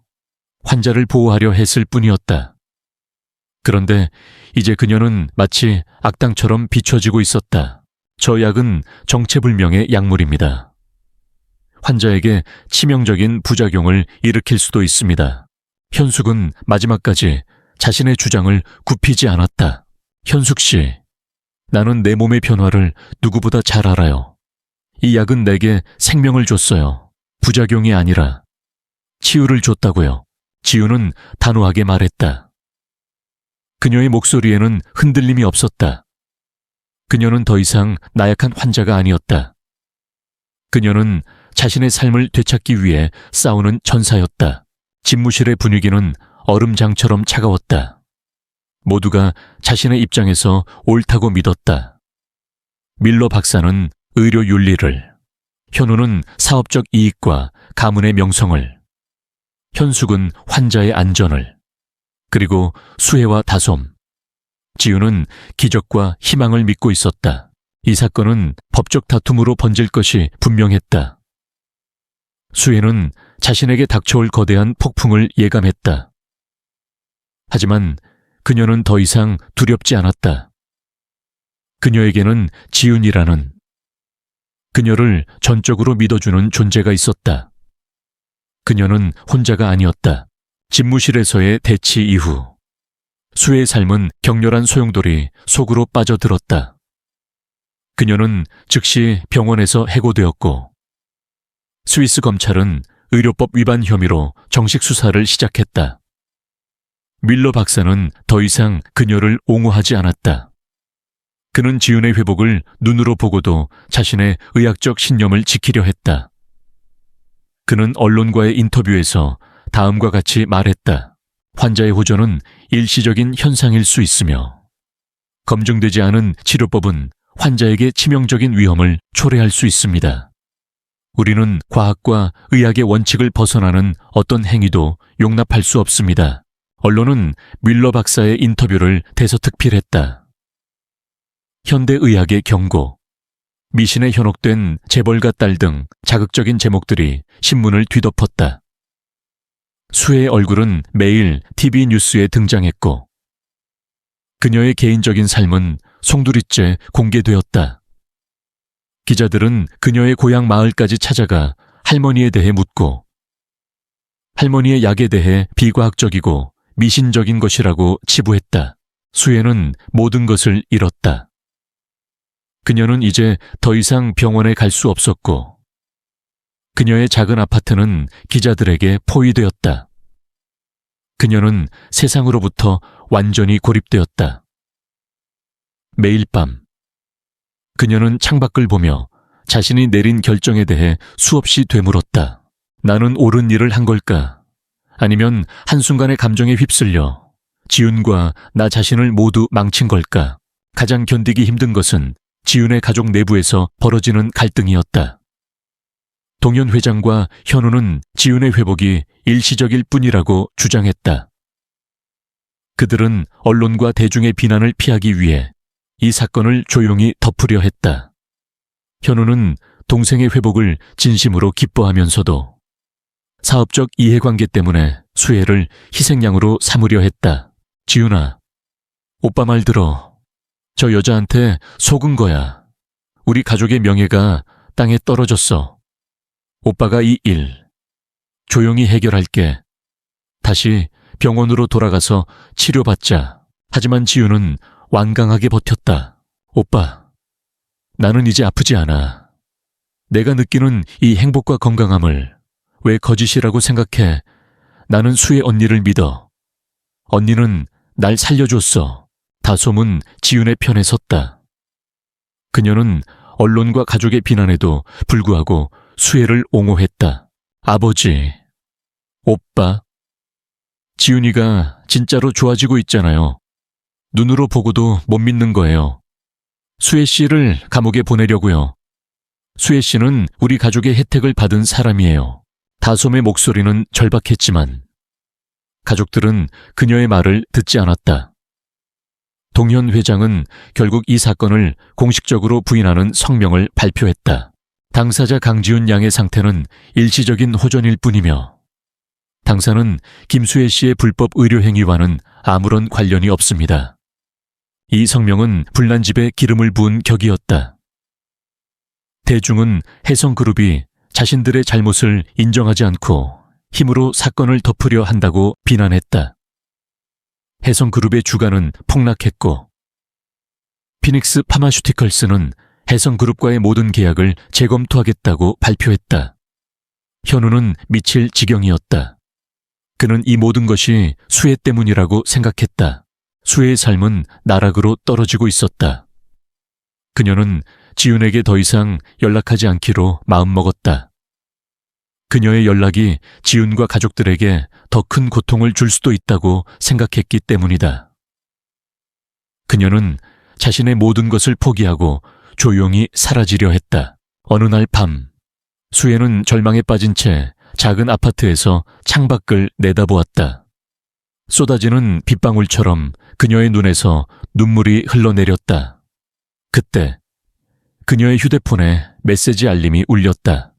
환자를 보호하려 했을 뿐이었다. 그런데 이제 그녀는 마치 악당처럼 비춰지고 있었다. 저 약은 정체불명의 약물입니다. 환자에게 치명적인 부작용을 일으킬 수도 있습니다. 현숙은 마지막까지 자신의 주장을 굽히지 않았다. 현숙 씨, 나는 내 몸의 변화를 누구보다 잘 알아요. 이 약은 내게 생명을 줬어요. 부작용이 아니라 치유를 줬다고요. 지우는 단호하게 말했다. 그녀의 목소리에는 흔들림이 없었다. 그녀는 더 이상 나약한 환자가 아니었다. 그녀는 자신의 삶을 되찾기 위해 싸우는 전사였다. 집무실의 분위기는 얼음장처럼 차가웠다. 모두가 자신의 입장에서 옳다고 믿었다. 밀러 박사는 의료 윤리를, 현우는 사업적 이익과 가문의 명성을, 현숙은 환자의 안전을, 그리고 수혜와 다솜, 지우는 기적과 희망을 믿고 있었다. 이 사건은 법적 다툼으로 번질 것이 분명했다. 수혜는 자신에게 닥쳐올 거대한 폭풍을 예감했다. 하지만 그녀는 더 이상 두렵지 않았다. 그녀에게는 지훈이라는, 그녀를 전적으로 믿어주는 존재가 있었다. 그녀는 혼자가 아니었다. 집무실에서의 대치 이후 수혜의 삶은 격렬한 소용돌이 속으로 빠져들었다. 그녀는 즉시 병원에서 해고되었고 스위스 검찰은 의료법 위반 혐의로 정식 수사를 시작했다. 밀러 박사는 더 이상 그녀를 옹호하지 않았다. 그는 지훈의 회복을 눈으로 보고도 자신의 의학적 신념을 지키려 했다. 그는 언론과의 인터뷰에서 다음과 같이 말했다. 환자의 호전은 일시적인 현상일 수 있으며 검증되지 않은 치료법은 환자에게 치명적인 위험을 초래할 수 있습니다. 우리는 과학과 의학의 원칙을 벗어나는 어떤 행위도 용납할 수 없습니다. 언론은 밀러 박사의 인터뷰를 대서특필했다. 현대의학의 경고, 미신에 현혹된 재벌가 딸 등 자극적인 제목들이 신문을 뒤덮었다. 수혜의 얼굴은 매일 TV 뉴스에 등장했고 그녀의 개인적인 삶은 송두리째 공개되었다. 기자들은 그녀의 고향 마을까지 찾아가 할머니에 대해 묻고 할머니의 약에 대해 비과학적이고 미신적인 것이라고 치부했다. 수혜는 모든 것을 잃었다. 그녀는 이제 더 이상 병원에 갈 수 없었고 그녀의 작은 아파트는 기자들에게 포위되었다. 그녀는 세상으로부터 완전히 고립되었다. 매일 밤 그녀는 창밖을 보며 자신이 내린 결정에 대해 수없이 되물었다. 나는 옳은 일을 한 걸까? 아니면 한순간의 감정에 휩쓸려 지훈과 나 자신을 모두 망친 걸까? 가장 견디기 힘든 것은 지훈의 가족 내부에서 벌어지는 갈등이었다. 동현 회장과 현우는 지훈의 회복이 일시적일 뿐이라고 주장했다. 그들은 언론과 대중의 비난을 피하기 위해 이 사건을 조용히 덮으려 했다. 현우는 동생의 회복을 진심으로 기뻐하면서도 사업적 이해관계 때문에 수혜를 희생양으로 삼으려 했다. 지훈아, 오빠 말 들어. 저 여자한테 속은 거야. 우리 가족의 명예가 땅에 떨어졌어. 오빠가 이 일 조용히 해결할게. 다시 병원으로 돌아가서 치료받자. 하지만 지훈은 완강하게 버텼다. 오빠, 나는 이제 아프지 않아. 내가 느끼는 이 행복과 건강함을 왜 거짓이라고 생각해? 나는 수혜 언니를 믿어. 언니는 날 살려줬어. 다솜은 지훈의 편에 섰다. 그녀는 언론과 가족의 비난에도 불구하고 수혜를 옹호했다. 아버지, 오빠, 지훈이가 진짜로 좋아지고 있잖아요. 눈으로 보고도 못 믿는 거예요. 수혜 씨를 감옥에 보내려고요. 수혜 씨는 우리 가족의 혜택을 받은 사람이에요. 다솜의 목소리는 절박했지만 가족들은 그녀의 말을 듣지 않았다. 동현 회장은 결국 이 사건을 공식적으로 부인하는 성명을 발표했다. 당사자 강지훈 양의 상태는 일시적인 호전일 뿐이며 당사는 김수혜 씨의 불법 의료 행위와는 아무런 관련이 없습니다. 이 성명은 불난 집에 기름을 부은 격이었다. 대중은 혜성그룹이 자신들의 잘못을 인정하지 않고 힘으로 사건을 덮으려 한다고 비난했다. 혜성그룹의 주가는 폭락했고 피닉스 파마슈티컬스는 혜성그룹과의 모든 계약을 재검토하겠다고 발표했다. 현우는 미칠 지경이었다. 그는 이 모든 것이 수혜 때문이라고 생각했다. 수혜의 삶은 나락으로 떨어지고 있었다. 그녀는 지훈에게 더 이상 연락하지 않기로 마음먹었다. 그녀의 연락이 지훈과 가족들에게 더 큰 고통을 줄 수도 있다고 생각했기 때문이다. 그녀는 자신의 모든 것을 포기하고 조용히 사라지려 했다. 어느 날 밤, 수혜는 절망에 빠진 채 작은 아파트에서 창밖을 내다보았다. 쏟아지는 빗방울처럼 그녀의 눈에서 눈물이 흘러내렸다. 그때 그녀의 휴대폰에 메시지 알림이 울렸다.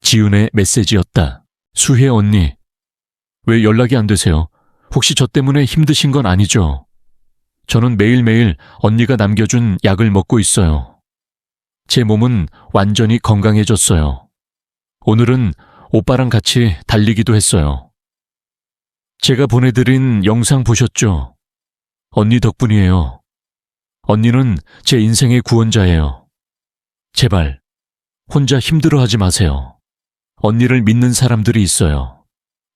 지윤의 메시지였다. 수혜 언니, 왜 연락이 안 되세요? 혹시 저 때문에 힘드신 건 아니죠? 저는 매일매일 언니가 남겨준 약을 먹고 있어요. 제 몸은 완전히 건강해졌어요. 오늘은 오빠랑 같이 달리기도 했어요. 제가 보내드린 영상 보셨죠? 언니 덕분이에요. 언니는 제 인생의 구원자예요. 제발 혼자 힘들어하지 마세요. 언니를 믿는 사람들이 있어요.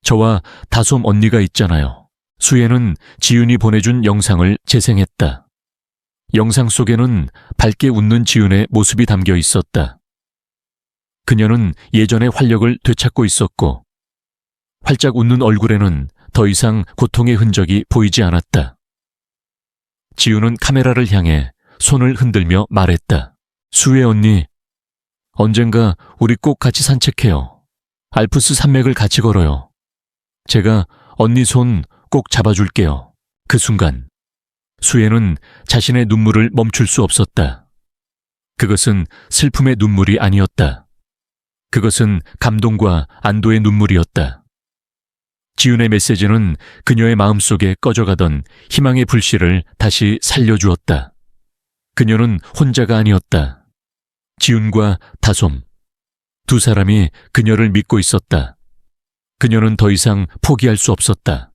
저와 다솜 언니가 있잖아요. 수혜는 지윤이 보내준 영상을 재생했다. 영상 속에는 밝게 웃는 지윤의 모습이 담겨 있었다. 그녀는 예전의 활력을 되찾고 있었고 활짝 웃는 얼굴에는 더 이상 고통의 흔적이 보이지 않았다. 지윤은 카메라를 향해 손을 흔들며 말했다. 수혜 언니, 언젠가 우리 꼭 같이 산책해요. 알프스 산맥을 같이 걸어요. 제가 언니 손 꼭 잡아줄게요. 그 순간 수혜는 자신의 눈물을 멈출 수 없었다. 그것은 슬픔의 눈물이 아니었다. 그것은 감동과 안도의 눈물이었다. 지윤의 메시지는 그녀의 마음속에 꺼져가던 희망의 불씨를 다시 살려주었다. 그녀는 혼자가 아니었다. 지윤과 다솜, 두 사람이 그녀를 믿고 있었다. 그녀는 더 이상 포기할 수 없었다.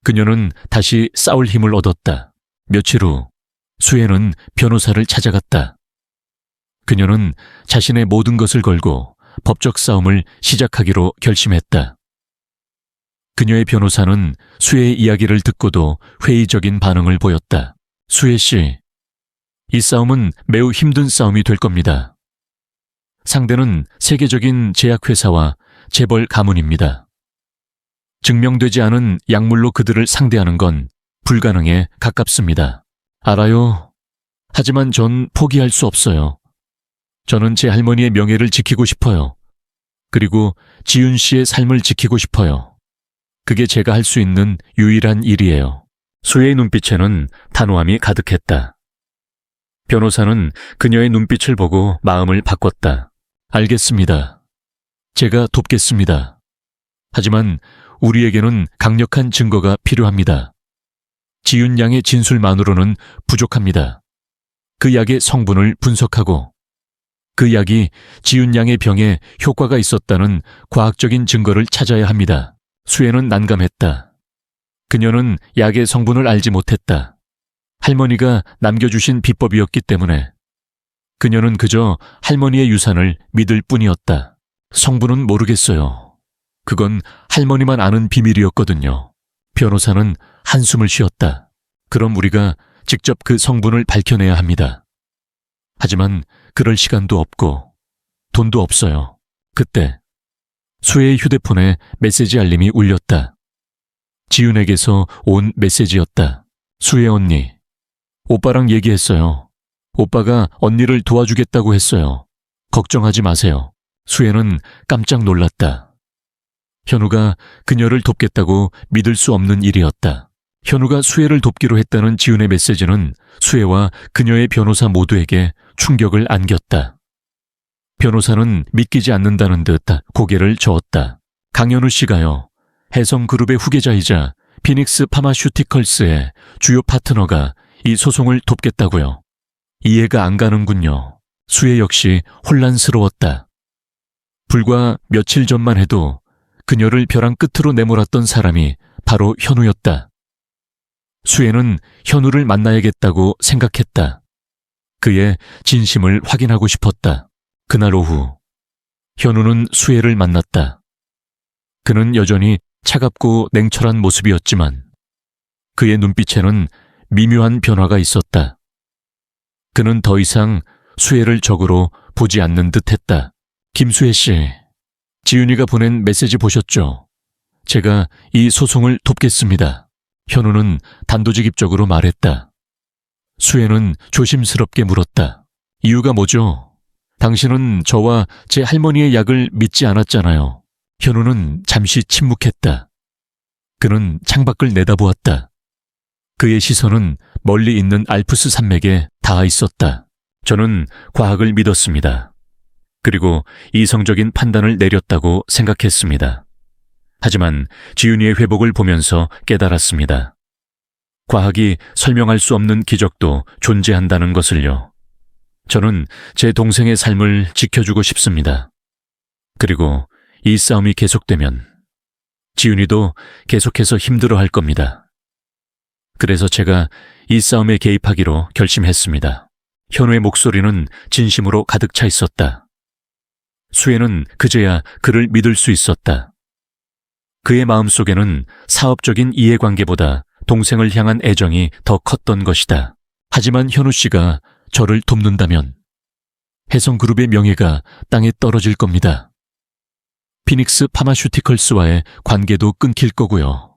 그녀는 다시 싸울 힘을 얻었다. 며칠 후 수혜는 변호사를 찾아갔다. 그녀는 자신의 모든 것을 걸고 법적 싸움을 시작하기로 결심했다. 그녀의 변호사는 수혜의 이야기를 듣고도 회의적인 반응을 보였다. 수혜 씨, 이 싸움은 매우 힘든 싸움이 될 겁니다. 상대는 세계적인 제약회사와 재벌 가문입니다. 증명되지 않은 약물로 그들을 상대하는 건 불가능에 가깝습니다. 알아요. 하지만 전 포기할 수 없어요. 저는 제 할머니의 명예를 지키고 싶어요. 그리고 지윤 씨의 삶을 지키고 싶어요. 그게 제가 할 수 있는 유일한 일이에요. 수혜의 눈빛에는 단호함이 가득했다. 변호사는 그녀의 눈빛을 보고 마음을 바꿨다. 알겠습니다. 제가 돕겠습니다. 하지만 우리에게는 강력한 증거가 필요합니다. 지윤 양의 진술만으로는 부족합니다. 그 약의 성분을 분석하고 그 약이 지윤 양의 병에 효과가 있었다는 과학적인 증거를 찾아야 합니다. 수혜는 난감했다. 그녀는 약의 성분을 알지 못했다. 할머니가 남겨주신 비법이었기 때문에 그녀는 그저 할머니의 유산을 믿을 뿐이었다. 성분은 모르겠어요. 그건 할머니만 아는 비밀이었거든요. 변호사는 한숨을 쉬었다. 그럼 우리가 직접 그 성분을 밝혀내야 합니다. 하지만 그럴 시간도 없고 돈도 없어요. 그때 수혜의 휴대폰에 메시지 알림이 울렸다. 지윤에게서 온 메시지였다. 수혜 언니, 오빠랑 얘기했어요. 오빠가 언니를 도와주겠다고 했어요. 걱정하지 마세요. 수혜는 깜짝 놀랐다. 현우가 그녀를 돕겠다고 믿을 수 없는 일이었다. 현우가 수혜를 돕기로 했다는 지윤의 메시지는 수혜와 그녀의 변호사 모두에게 충격을 안겼다. 변호사는 믿기지 않는다는 듯 고개를 저었다. 강현우 씨가요. 해성그룹의 후계자이자 피닉스 파마슈티컬스의 주요 파트너가 이 소송을 돕겠다고요. 이해가 안 가는군요. 수혜 역시 혼란스러웠다. 불과 며칠 전만 해도 그녀를 벼랑 끝으로 내몰았던 사람이 바로 현우였다. 수혜는 현우를 만나야겠다고 생각했다. 그의 진심을 확인하고 싶었다. 그날 오후 현우는 수혜를 만났다. 그는 여전히 차갑고 냉철한 모습이었지만 그의 눈빛에는 미묘한 변화가 있었다. 그는 더 이상 수혜를 적으로 보지 않는 듯했다. 김수혜 씨, 지윤이가 보낸 메시지 보셨죠? 제가 이 소송을 돕겠습니다. 현우는 단도직입적으로 말했다. 수혜는 조심스럽게 물었다. 이유가 뭐죠? 당신은 저와 제 할머니의 약을 믿지 않았잖아요. 현우는 잠시 침묵했다. 그는 창밖을 내다보았다. 그의 시선은 멀리 있는 알프스 산맥에 닿아 있었다. 저는 과학을 믿었습니다. 그리고 이성적인 판단을 내렸다고 생각했습니다. 하지만 지윤이의 회복을 보면서 깨달았습니다. 과학이 설명할 수 없는 기적도 존재한다는 것을요. 저는 제 동생의 삶을 지켜주고 싶습니다. 그리고 이 싸움이 계속되면 지윤이도 계속해서 힘들어할 겁니다. 그래서 제가 이 싸움에 개입하기로 결심했습니다. 현우의 목소리는 진심으로 가득 차 있었다. 수혜는 그제야 그를 믿을 수 있었다. 그의 마음속에는 사업적인 이해관계보다 동생을 향한 애정이 더 컸던 것이다. 하지만 현우 씨가 저를 돕는다면 해성그룹의 명예가 땅에 떨어질 겁니다. 피닉스 파마슈티컬스와의 관계도 끊길 거고요.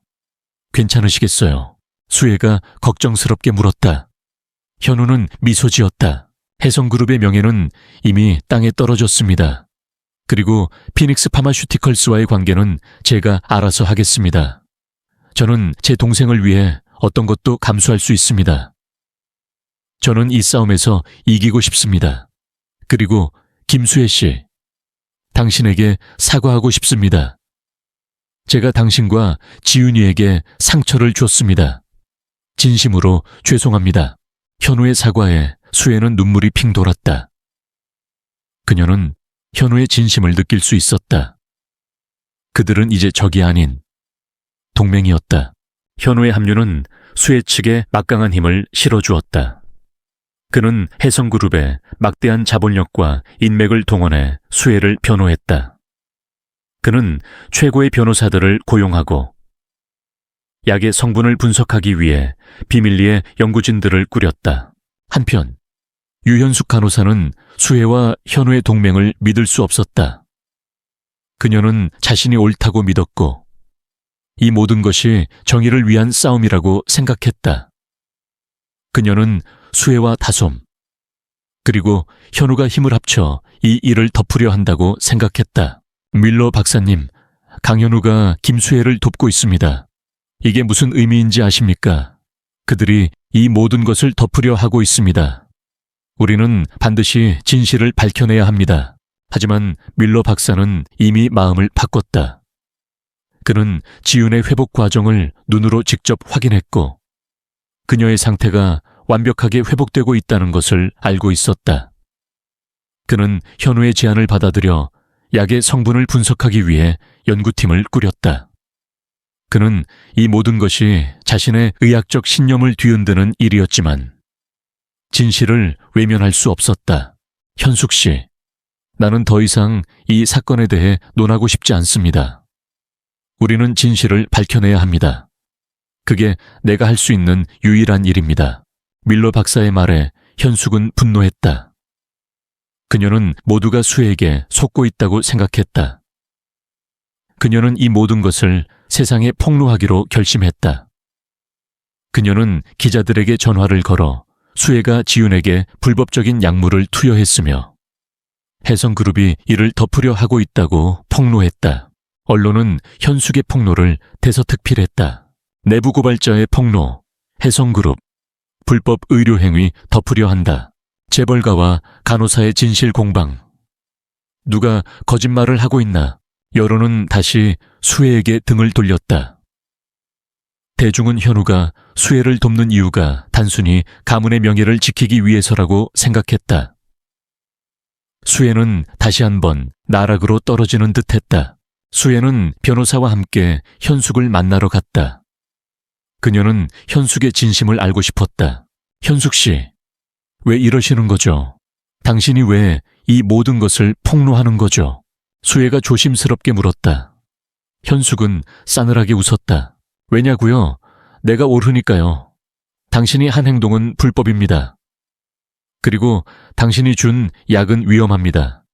괜찮으시겠어요? 수혜가 걱정스럽게 물었다. 현우는 미소 지었다. 해성그룹의 명예는 이미 땅에 떨어졌습니다. 그리고 피닉스 파마슈티컬스와의 관계는 제가 알아서 하겠습니다. 저는 제 동생을 위해 어떤 것도 감수할 수 있습니다. 저는 이 싸움에서 이기고 싶습니다. 그리고 김수혜 씨, 당신에게 사과하고 싶습니다. 제가 당신과 지윤이에게 상처를 줬습니다. 진심으로 죄송합니다. 현우의 사과에 수혜는 눈물이 핑 돌았다. 그녀는 현우의 진심을 느낄 수 있었다. 그들은 이제 적이 아닌 동맹이었다. 현우의 합류는 수혜 측에 막강한 힘을 실어주었다. 그는 해성그룹의 막대한 자본력과 인맥을 동원해 수혜를 변호했다. 그는 최고의 변호사들을 고용하고 약의 성분을 분석하기 위해 비밀리에 연구진들을 꾸렸다. 한편 유현숙 간호사는 수혜와 현우의 동맹을 믿을 수 없었다. 그녀는 자신이 옳다고 믿었고 이 모든 것이 정의를 위한 싸움이라고 생각했다. 그녀는 수혜와 다솜, 그리고 현우가 힘을 합쳐 이 일을 덮으려 한다고 생각했다. 밀러 박사님, 강현우가 김수혜를 돕고 있습니다. 이게 무슨 의미인지 아십니까? 그들이 이 모든 것을 덮으려 하고 있습니다. 우리는 반드시 진실을 밝혀내야 합니다. 하지만 밀러 박사는 이미 마음을 바꿨다. 그는 지윤의 회복 과정을 눈으로 직접 확인했고 그녀의 상태가 완벽하게 회복되고 있다는 것을 알고 있었다. 그는 현우의 제안을 받아들여 약의 성분을 분석하기 위해 연구팀을 꾸렸다. 그는 이 모든 것이 자신의 의학적 신념을 뒤흔드는 일이었지만 진실을 외면할 수 없었다. 현숙 씨, 나는 더 이상 이 사건에 대해 논하고 싶지 않습니다. 우리는 진실을 밝혀내야 합니다. 그게 내가 할 수 있는 유일한 일입니다. 밀러 박사의 말에 현숙은 분노했다. 그녀는 모두가 수혜에게 속고 있다고 생각했다. 그녀는 이 모든 것을 세상에 폭로하기로 결심했다. 그녀는 기자들에게 전화를 걸어 수혜가 지윤에게 불법적인 약물을 투여했으며 해성그룹이 이를 덮으려 하고 있다고 폭로했다. 언론은 현숙의 폭로를 대서특필했다. 내부 고발자의 폭로, 해성그룹, 불법 의료행위 덮으려 한다. 재벌가와 간호사의 진실 공방. 누가 거짓말을 하고 있나? 여론은 다시 수혜에게 등을 돌렸다. 대중은 현우가 수혜를 돕는 이유가 단순히 가문의 명예를 지키기 위해서라고 생각했다. 수혜는 다시 한번 나락으로 떨어지는 듯했다. 수혜는 변호사와 함께 현숙을 만나러 갔다. 그녀는 현숙의 진심을 알고 싶었다. 현숙 씨, 왜 이러시는 거죠? 당신이 왜 이 모든 것을 폭로하는 거죠? 수혜가 조심스럽게 물었다. 현숙은 싸늘하게 웃었다. 왜냐고요? 내가 옳으니까요. 당신이 한 행동은 불법입니다. 그리고 당신이 준 약은 위험합니다.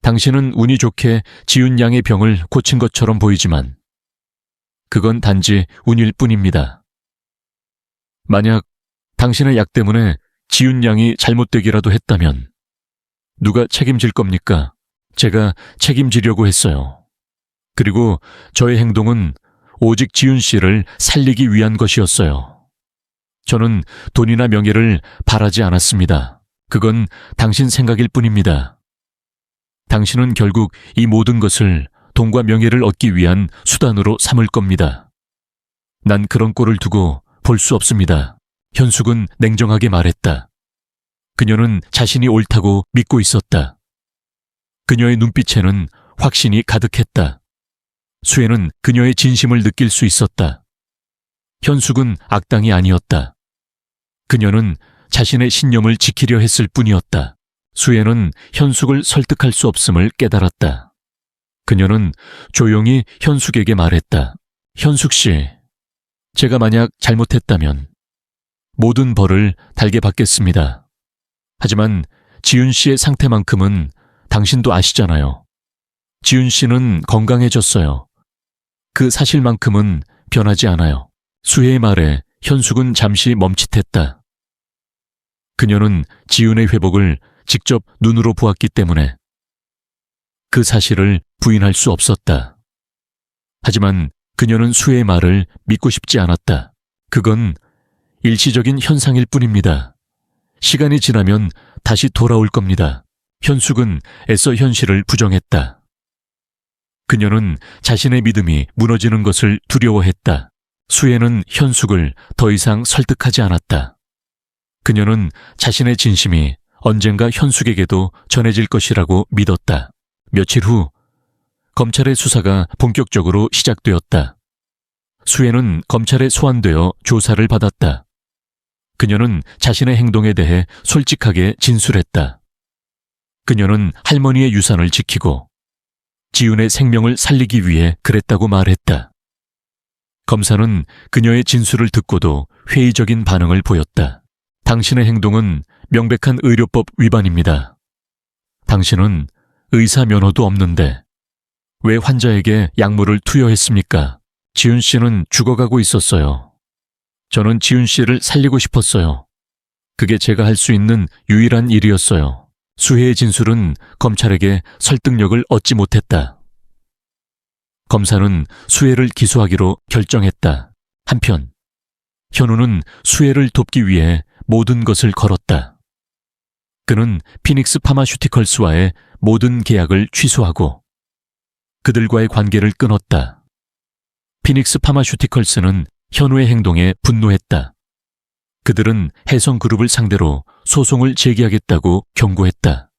당신은 운이 좋게 지윤 양의 병을 고친 것처럼 보이지만 그건 단지 운일 뿐입니다. 만약 당신의 약 때문에 지윤 양이 잘못되기라도 했다면 누가 책임질 겁니까? 제가 책임지려고 했어요. 그리고 저의 행동은 오직 지윤 씨를 살리기 위한 것이었어요. 저는 돈이나 명예를 바라지 않았습니다. 그건 당신 생각일 뿐입니다. 당신은 결국 이 모든 것을 돈과 명예를 얻기 위한 수단으로 삼을 겁니다. 난 그런 꼴을 두고 볼 수 없습니다. 현숙은 냉정하게 말했다. 그녀는 자신이 옳다고 믿고 있었다. 그녀의 눈빛에는 확신이 가득했다. 수혜는 그녀의 진심을 느낄 수 있었다. 현숙은 악당이 아니었다. 그녀는 자신의 신념을 지키려 했을 뿐이었다. 수혜는 현숙을 설득할 수 없음을 깨달았다. 그녀는 조용히 현숙에게 말했다. 현숙 씨, 제가 만약 잘못했다면 모든 벌을 달게 받겠습니다. 하지만 지윤 씨의 상태만큼은 당신도 아시잖아요. 지윤 씨는 건강해졌어요. 그 사실만큼은 변하지 않아요. 수혜의 말에 현숙은 잠시 멈칫했다. 그녀는 지윤의 회복을 직접 눈으로 보았기 때문에 그 사실을 부인할 수 없었다. 하지만 그녀는 수혜의 말을 믿고 싶지 않았다. 그건 일시적인 현상일 뿐입니다. 시간이 지나면 다시 돌아올 겁니다. 현숙은 애써 현실을 부정했다. 그녀는 자신의 믿음이 무너지는 것을 두려워했다. 수혜는 현숙을 더 이상 설득하지 않았다. 그녀는 자신의 진심이 언젠가 현숙에게도 전해질 것이라고 믿었다. 며칠 후 검찰의 수사가 본격적으로 시작되었다. 수혜는 검찰에 소환되어 조사를 받았다. 그녀는 자신의 행동에 대해 솔직하게 진술했다. 그녀는 할머니의 유산을 지키고 지윤의 생명을 살리기 위해 그랬다고 말했다. 검사는 그녀의 진술을 듣고도 회의적인 반응을 보였다. 당신의 행동은 명백한 의료법 위반입니다. 당신은 의사 면허도 없는데 왜 환자에게 약물을 투여했습니까? 지윤 씨는 죽어가고 있었어요. 저는 지윤 씨를 살리고 싶었어요. 그게 제가 할 수 있는 유일한 일이었어요. 수혜의 진술은 검찰에게 설득력을 얻지 못했다. 검사는 수혜를 기소하기로 결정했다. 한편 현우는 수혜를 돕기 위해 모든 것을 걸었다. 그는 피닉스 파마슈티컬스와의 모든 계약을 취소하고 그들과의 관계를 끊었다. 피닉스 파마슈티컬스는 현우의 행동에 분노했다. 그들은 혜성그룹을 상대로 소송을 제기하겠다고 경고했다.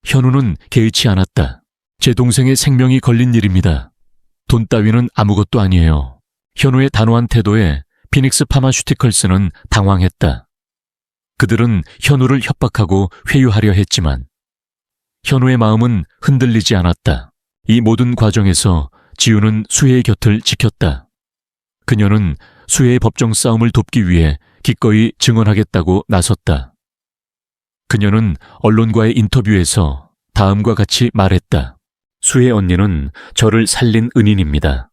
현우는 개의치 않았다. 제 동생의 생명이 걸린 일입니다. 돈 따위는 아무것도 아니에요. 현우의 단호한 태도에 피닉스 파마슈티컬스는 당황했다. 그들은 현우를 협박하고 회유하려 했지만 현우의 마음은 흔들리지 않았다. 이 모든 과정에서 지우는 수혜의 곁을 지켰다. 그녀는 수혜의 법정 싸움을 돕기 위해 기꺼이 증언하겠다고 나섰다. 그녀는 언론과의 인터뷰에서 다음과 같이 말했다. 수혜 언니는 저를 살린 은인입니다.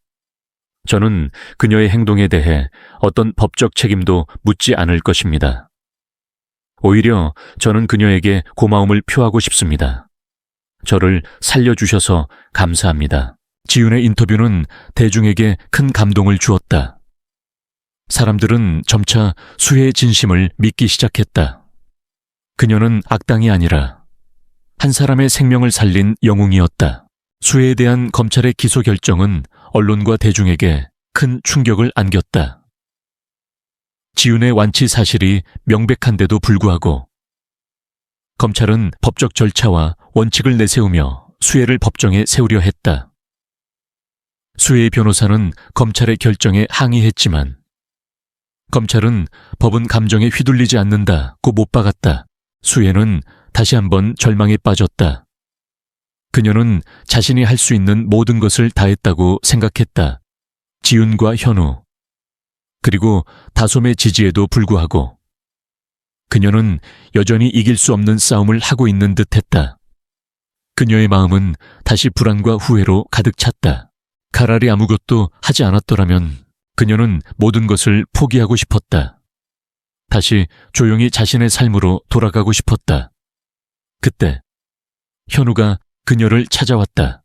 저는 그녀의 행동에 대해 어떤 법적 책임도 묻지 않을 것입니다. 오히려 저는 그녀에게 고마움을 표하고 싶습니다. 저를 살려주셔서 감사합니다. 지윤의 인터뷰는 대중에게 큰 감동을 주었다. 사람들은 점차 수혜의 진심을 믿기 시작했다. 그녀는 악당이 아니라 한 사람의 생명을 살린 영웅이었다. 수혜에 대한 검찰의 기소 결정은 언론과 대중에게 큰 충격을 안겼다. 지윤의 완치 사실이 명백한데도 불구하고 검찰은 법적 절차와 원칙을 내세우며 수혜를 법정에 세우려 했다. 수혜의 변호사는 검찰의 결정에 항의했지만 검찰은 법은 감정에 휘둘리지 않는다고 못 박았다. 수혜는 다시 한번 절망에 빠졌다. 그녀는 자신이 할 수 있는 모든 것을 다했다고 생각했다. 지윤과 현우, 그리고 다솜의 지지에도 불구하고 그녀는 여전히 이길 수 없는 싸움을 하고 있는 듯했다. 그녀의 마음은 다시 불안과 후회로 가득 찼다. 카랄이 아무것도 하지 않았더라면 그녀는 모든 것을 포기하고 싶었다. 다시 조용히 자신의 삶으로 돌아가고 싶었다. 그때 현우가 그녀를 찾아왔다.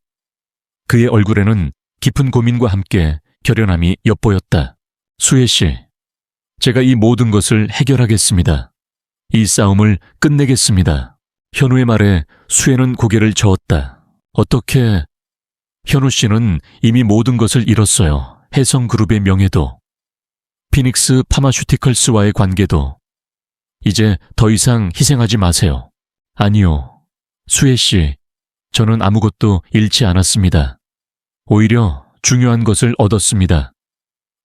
그의 얼굴에는 깊은 고민과 함께 결연함이 엿보였다. 수혜 씨, 제가 이 모든 것을 해결하겠습니다. 이 싸움을 끝내겠습니다. 현우의 말에 수혜는 고개를 저었다. 어떻게? 현우 씨는 이미 모든 것을 잃었어요. 해성그룹의 명예도, 피닉스 파마슈티컬스와의 관계도. 이제 더 이상 희생하지 마세요. 아니요. 수혜 씨, 저는 아무것도 잃지 않았습니다. 오히려 중요한 것을 얻었습니다.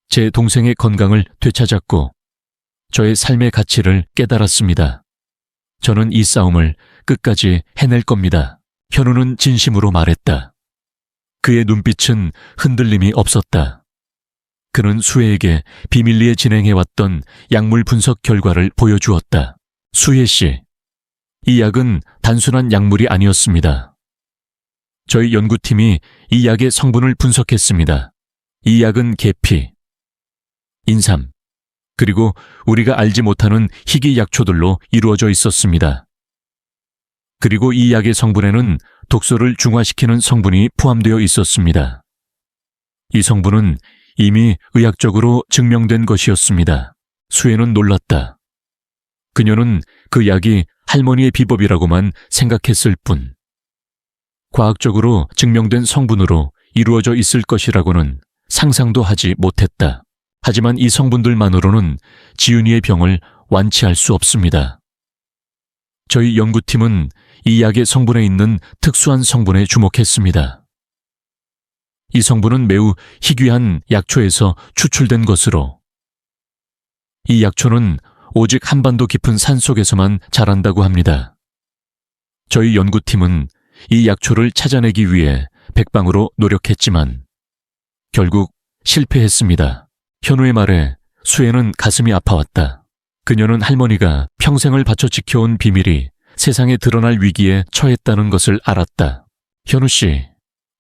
제 동생의 건강을 되찾았고 저의 삶의 가치를 깨달았습니다. 저는 이 싸움을 끝까지 해낼 겁니다. 현우는 진심으로 말했다. 그의 눈빛은 흔들림이 없었다. 그는 수혜에게 비밀리에 진행해왔던 약물 분석 결과를 보여주었다. 수혜 씨, 이 약은 단순한 약물이 아니었습니다. 저희 연구팀이 이 약의 성분을 분석했습니다. 이 약은 계피, 인삼, 그리고 우리가 알지 못하는 희귀 약초들로 이루어져 있었습니다. 그리고 이 약의 성분에는 독소를 중화시키는 성분이 포함되어 있었습니다. 이 성분은 이미 의학적으로 증명된 것이었습니다. 수혜는 놀랐다. 그녀는 그 약이 할머니의 비법이라고만 생각했을 뿐, 과학적으로 증명된 성분으로 이루어져 있을 것이라고는 상상도 하지 못했다. 하지만 이 성분들만으로는 지윤이의 병을 완치할 수 없습니다. 저희 연구팀은 이 약의 성분에 있는 특수한 성분에 주목했습니다. 이 성분은 매우 희귀한 약초에서 추출된 것으로, 이 약초는 오직 한반도 깊은 산속에서만 자란다고 합니다. 저희 연구팀은 이 약초를 찾아내기 위해 백방으로 노력했지만 결국 실패했습니다. 현우의 말에 수혜는 가슴이 아파왔다. 그녀는 할머니가 평생을 바쳐 지켜온 비밀이 세상에 드러날 위기에 처했다는 것을 알았다. 현우 씨,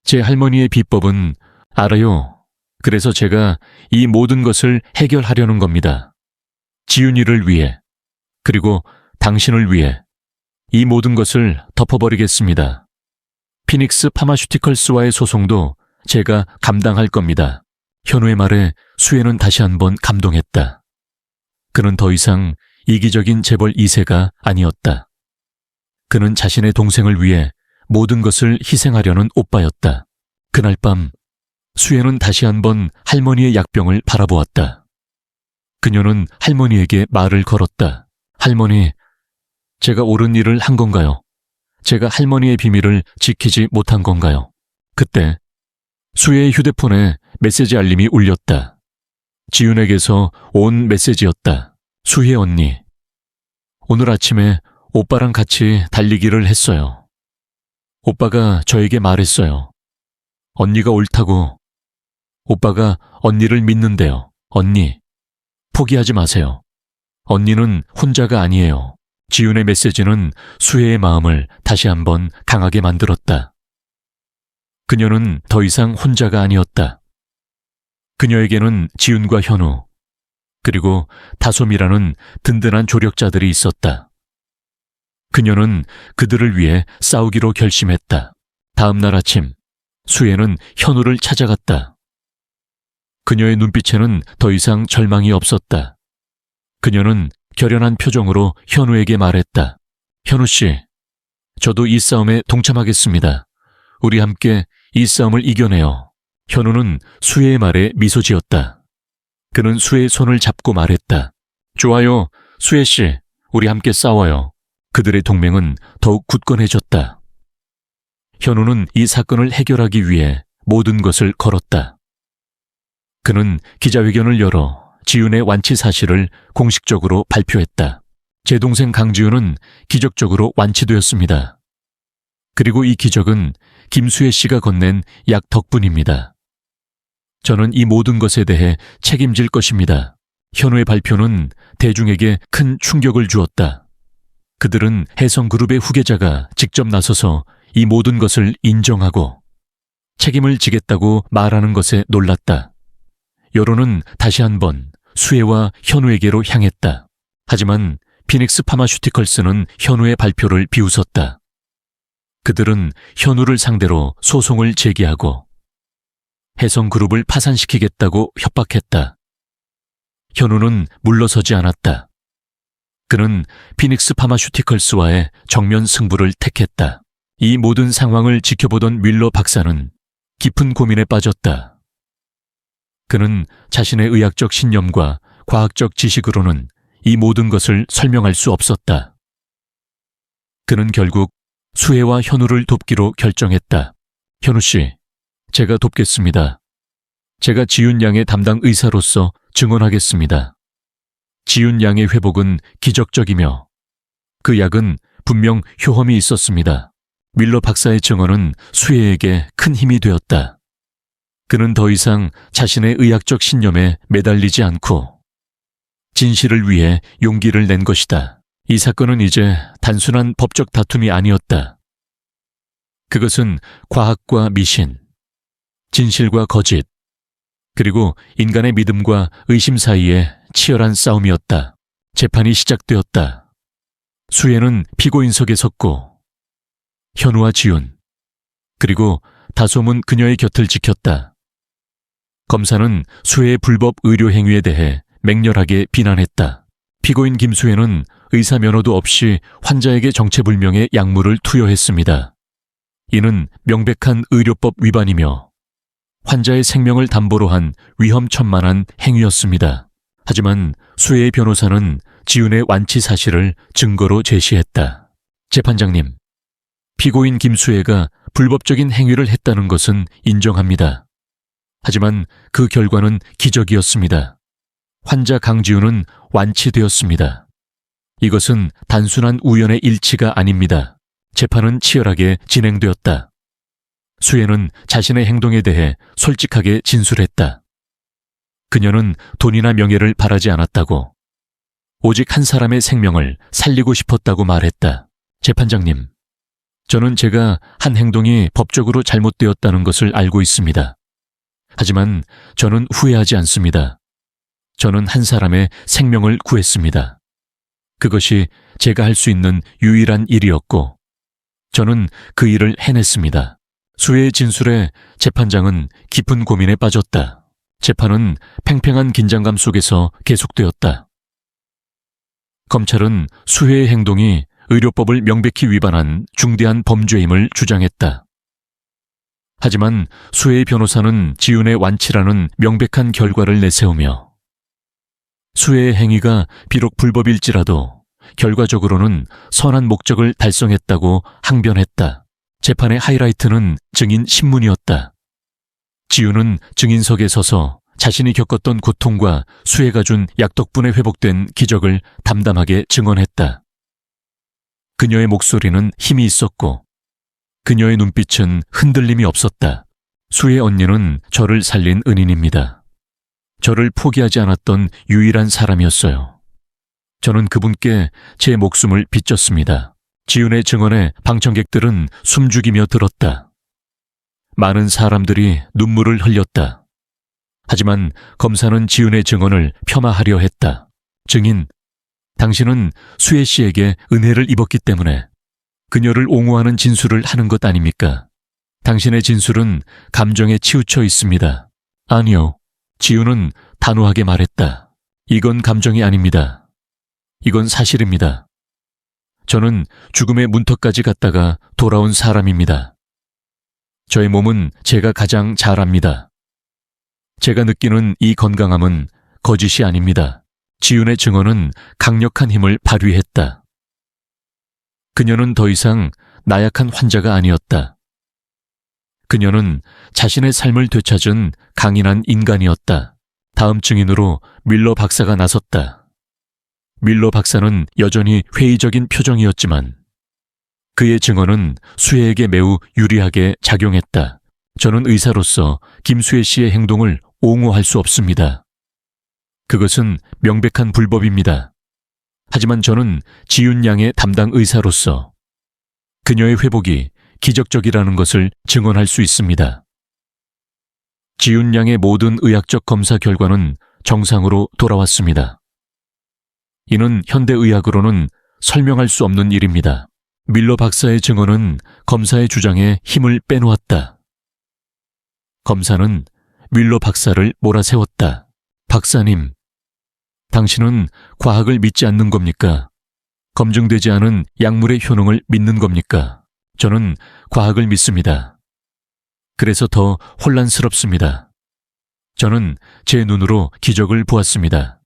제 할머니의 비법은 알아요. 그래서 제가 이 모든 것을 해결하려는 겁니다. 지윤이를 위해, 그리고 당신을 위해 이 모든 것을 덮어버리겠습니다. 피닉스 파마슈티컬스와의 소송도 제가 감당할 겁니다. 현우의 말에 수혜는 다시 한번 감동했다. 그는 더 이상 이기적인 재벌 2세가 아니었다. 그는 자신의 동생을 위해 모든 것을 희생하려는 오빠였다. 그날 밤 수혜는 다시 한번 할머니의 약병을 바라보았다. 그녀는 할머니에게 말을 걸었다. 할머니, 제가 옳은 일을 한 건가요? 제가 할머니의 비밀을 지키지 못한 건가요? 그때 수혜의 휴대폰에 메시지 알림이 울렸다. 지윤에게서 온 메시지였다. 수혜 언니, 오늘 아침에 오빠랑 같이 달리기를 했어요. 오빠가 저에게 말했어요. 언니가 옳다고. 오빠가 언니를 믿는데요. 언니, 포기하지 마세요. 언니는 혼자가 아니에요. 지윤의 메시지는 수혜의 마음을 다시 한번 강하게 만들었다. 그녀는 더 이상 혼자가 아니었다. 그녀에게는 지윤과 현우, 그리고 다솜이라는 든든한 조력자들이 있었다. 그녀는 그들을 위해 싸우기로 결심했다. 다음 날 아침, 수혜는 현우를 찾아갔다. 그녀의 눈빛에는 더 이상 절망이 없었다. 그녀는 결연한 표정으로 현우에게 말했다. 현우 씨, 저도 이 싸움에 동참하겠습니다. 우리 함께 이 싸움을 이겨내요. 현우는 수혜의 말에 미소 지었다. 그는 수혜의 손을 잡고 말했다. 좋아요, 수혜 씨, 우리 함께 싸워요. 그들의 동맹은 더욱 굳건해졌다. 현우는 이 사건을 해결하기 위해 모든 것을 걸었다. 그는 기자회견을 열어 지윤의 완치 사실을 공식적으로 발표했다. 제 동생 강지윤은 기적적으로 완치되었습니다. 그리고 이 기적은 김수혜 씨가 건넨 약 덕분입니다. 저는 이 모든 것에 대해 책임질 것입니다. 현우의 발표는 대중에게 큰 충격을 주었다. 그들은 해성그룹의 후계자가 직접 나서서 이 모든 것을 인정하고 책임을 지겠다고 말하는 것에 놀랐다. 여론은 다시 한번 수혜와 현우에게로 향했다. 하지만 피닉스 파마슈티컬스는 현우의 발표를 비웃었다. 그들은 현우를 상대로 소송을 제기하고 해성그룹을 파산시키겠다고 협박했다. 현우는 물러서지 않았다. 그는 피닉스 파마슈티컬스와의 정면 승부를 택했다. 이 모든 상황을 지켜보던 윌러 박사는 깊은 고민에 빠졌다. 그는 자신의 의학적 신념과 과학적 지식으로는 이 모든 것을 설명할 수 없었다. 그는 결국 수혜와 현우를 돕기로 결정했다. 현우 씨, 제가 돕겠습니다. 제가 지윤 양의 담당 의사로서 증언하겠습니다. 지윤 양의 회복은 기적적이며 그 약은 분명 효험이 있었습니다. 윌러 박사의 증언은 수혜에게 큰 힘이 되었다. 그는 더 이상 자신의 의학적 신념에 매달리지 않고 진실을 위해 용기를 낸 것이다. 이 사건은 이제 단순한 법적 다툼이 아니었다. 그것은 과학과 미신, 진실과 거짓, 그리고 인간의 믿음과 의심 사이에 치열한 싸움이었다. 재판이 시작되었다. 수혜는 피고인석에 섰고 현우와 지윤, 그리고 다솜은 그녀의 곁을 지켰다. 검사는 수혜의 불법 의료 행위에 대해 맹렬하게 비난했다. 피고인 김수혜는 의사 면허도 없이 환자에게 정체불명의 약물을 투여했습니다. 이는 명백한 의료법 위반이며 환자의 생명을 담보로 한 위험천만한 행위였습니다. 하지만 수혜의 변호사는 지윤의 완치 사실을 증거로 제시했다. 재판장님, 피고인 김수혜가 불법적인 행위를 했다는 것은 인정합니다. 하지만 그 결과는 기적이었습니다. 환자 강지윤은 완치되었습니다. 이것은 단순한 우연의 일치가 아닙니다. 재판은 치열하게 진행되었다. 수혜는 자신의 행동에 대해 솔직하게 진술했다. 그녀는 돈이나 명예를 바라지 않았다고, 오직 한 사람의 생명을 살리고 싶었다고 말했다. 재판장님, 저는 제가 한 행동이 법적으로 잘못되었다는 것을 알고 있습니다. 하지만 저는 후회하지 않습니다. 저는 한 사람의 생명을 구했습니다. 그것이 제가 할 수 있는 유일한 일이었고, 저는 그 일을 해냈습니다. 수혜의 진술에 재판장은 깊은 고민에 빠졌다. 재판은 팽팽한 긴장감 속에서 계속되었다. 검찰은 수혜의 행동이 의료법을 명백히 위반한 중대한 범죄임을 주장했다. 하지만 수혜의 변호사는 지윤의 완치라는 명백한 결과를 내세우며 수혜의 행위가 비록 불법일지라도 결과적으로는 선한 목적을 달성했다고 항변했다. 재판의 하이라이트는 증인 신문이었다. 지윤은 증인석에 서서 자신이 겪었던 고통과 수혜가 준 약 덕분에 회복된 기적을 담담하게 증언했다. 그녀의 목소리는 힘이 있었고 그녀의 눈빛은 흔들림이 없었다. 수혜 언니는 저를 살린 은인입니다. 저를 포기하지 않았던 유일한 사람이었어요. 저는 그분께 제 목숨을 빚졌습니다. 지윤의 증언에 방청객들은 숨죽이며 들었다. 많은 사람들이 눈물을 흘렸다. 하지만 검사는 지윤의 증언을 폄하하려 했다. 증인, 당신은 수혜 씨에게 은혜를 입었기 때문에 그녀를 옹호하는 진술을 하는 것 아닙니까? 당신의 진술은 감정에 치우쳐 있습니다. 아니요, 지윤은 단호하게 말했다. 이건 감정이 아닙니다. 이건 사실입니다. 저는 죽음의 문턱까지 갔다가 돌아온 사람입니다. 저의 몸은 제가 가장 잘 압니다. 제가 느끼는 이 건강함은 거짓이 아닙니다. 지윤의 증언은 강력한 힘을 발휘했다. 그녀는 더 이상 나약한 환자가 아니었다. 그녀는 자신의 삶을 되찾은 강인한 인간이었다. 다음 증인으로 윌러 박사가 나섰다. 윌러 박사는 여전히 회의적인 표정이었지만 그의 증언은 수혜에게 매우 유리하게 작용했다. 저는 의사로서 김수혜 씨의 행동을 옹호할 수 없습니다. 그것은 명백한 불법입니다. 하지만 저는 지윤 양의 담당 의사로서 그녀의 회복이 기적적이라는 것을 증언할 수 있습니다. 지윤 양의 모든 의학적 검사 결과는 정상으로 돌아왔습니다. 이는 현대의학으로는 설명할 수 없는 일입니다. 밀러 박사의 증언은 검사의 주장에 힘을 빼놓았다. 검사는 밀러 박사를 몰아세웠다. 박사님, 당신은 과학을 믿지 않는 겁니까? 검증되지 않은 약물의 효능을 믿는 겁니까? 저는 과학을 믿습니다. 그래서 더 혼란스럽습니다. 저는 제 눈으로 기적을 보았습니다.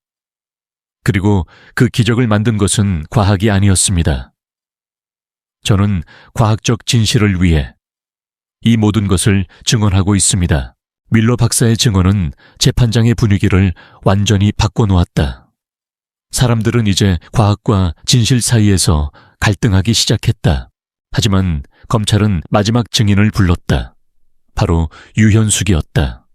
그리고 그 기적을 만든 것은 과학이 아니었습니다. 저는 과학적 진실을 위해 이 모든 것을 증언하고 있습니다. 밀러 박사의 증언은 재판장의 분위기를 완전히 바꿔놓았다. 사람들은 이제 과학과 진실 사이에서 갈등하기 시작했다. 하지만 검찰은 마지막 증인을 불렀다. 바로 유현숙이었다.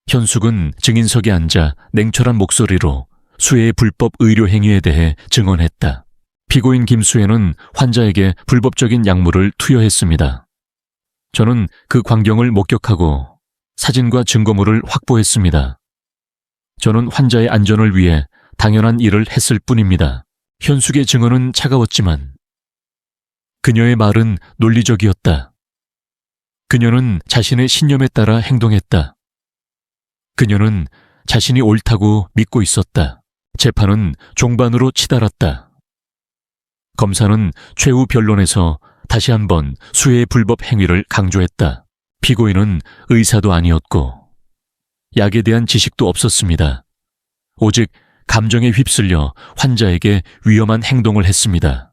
현숙은 증인석에 앉아 냉철한 목소리로 수혜의 불법 의료 행위에 대해 증언했다. 피고인 김수혜는 환자에게 불법적인 약물을 투여했습니다. 저는 그 광경을 목격하고 사진과 증거물을 확보했습니다. 저는 환자의 안전을 위해 당연한 일을 했을 뿐입니다. 현숙의 증언은 차가웠지만 그녀의 말은 논리적이었다. 그녀는 자신의 신념에 따라 행동했다. 그녀는 자신이 옳다고 믿고 있었다. 재판은 종반으로 치달았다. 검사는 최후 변론에서 다시 한번 수혜의 불법 행위를 강조했다. 피고인은 의사도 아니었고 약에 대한 지식도 없었습니다. 오직 감정에 휩쓸려 환자에게 위험한 행동을 했습니다.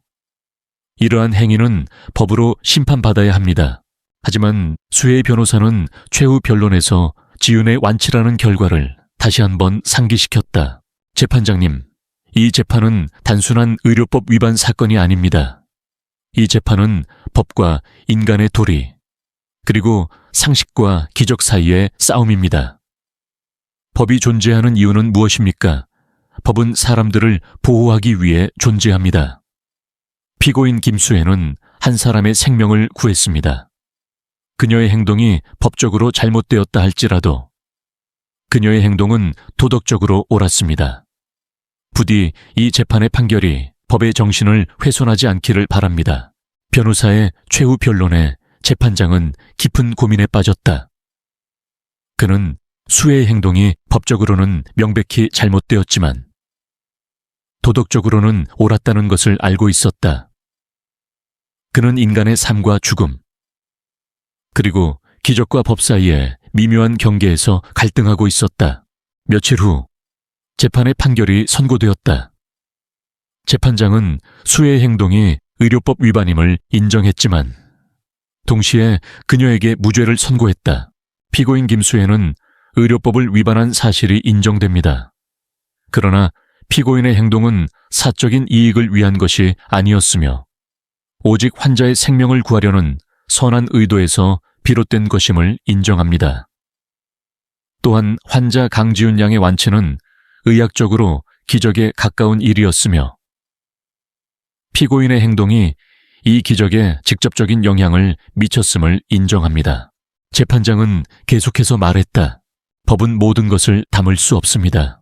이러한 행위는 법으로 심판받아야 합니다. 하지만 수혜의 변호사는 최후 변론에서 지윤의 완치라는 결과를 다시 한번 상기시켰다. 재판장님, 이 재판은 단순한 의료법 위반 사건이 아닙니다. 이 재판은 법과 인간의 도리, 그리고 상식과 기적 사이의 싸움입니다. 법이 존재하는 이유는 무엇입니까? 법은 사람들을 보호하기 위해 존재합니다. 피고인 김수혜는 한 사람의 생명을 구했습니다. 그녀의 행동이 법적으로 잘못되었다 할지라도 그녀의 행동은 도덕적으로 옳았습니다. 부디 이 재판의 판결이 법의 정신을 훼손하지 않기를 바랍니다. 변호사의 최후 변론에 재판장은 깊은 고민에 빠졌다. 그는 수혜의 행동이 법적으로는 명백히 잘못되었지만 도덕적으로는 옳았다는 것을 알고 있었다. 그는 인간의 삶과 죽음, 그리고 기적과 법 사이에 미묘한 경계에서 갈등하고 있었다. 며칠 후 재판의 판결이 선고되었다. 재판장은 수혜의 행동이 의료법 위반임을 인정했지만 동시에 그녀에게 무죄를 선고했다. 피고인 김수혜는 의료법을 위반한 사실이 인정됩니다. 그러나 피고인의 행동은 사적인 이익을 위한 것이 아니었으며 오직 환자의 생명을 구하려는 선한 의도에서 비롯된 것임을 인정합니다. 또한 환자 강지윤 양의 완치는 의학적으로 기적에 가까운 일이었으며 피고인의 행동이 이 기적에 직접적인 영향을 미쳤음을 인정합니다. 재판장은 계속해서 말했다. 법은 모든 것을 담을 수 없습니다.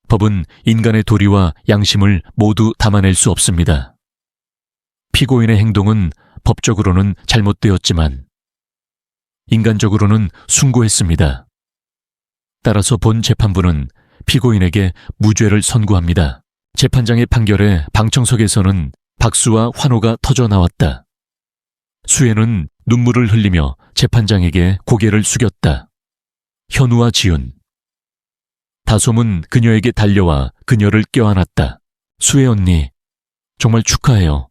법은 인간의 도리와 양심을 모두 담아낼 수 없습니다. 피고인의 행동은 법적으로는 잘못되었지만 인간적으로는 숭고했습니다. 따라서 본 재판부는 피고인에게 무죄를 선고합니다. 재판장의 판결에 방청석에서는 박수와 환호가 터져 나왔다. 수혜는 눈물을 흘리며 재판장에게 고개를 숙였다. 현우와 지윤. 다솜은 그녀에게 달려와 그녀를 껴안았다. 수혜 언니, 정말 축하해요.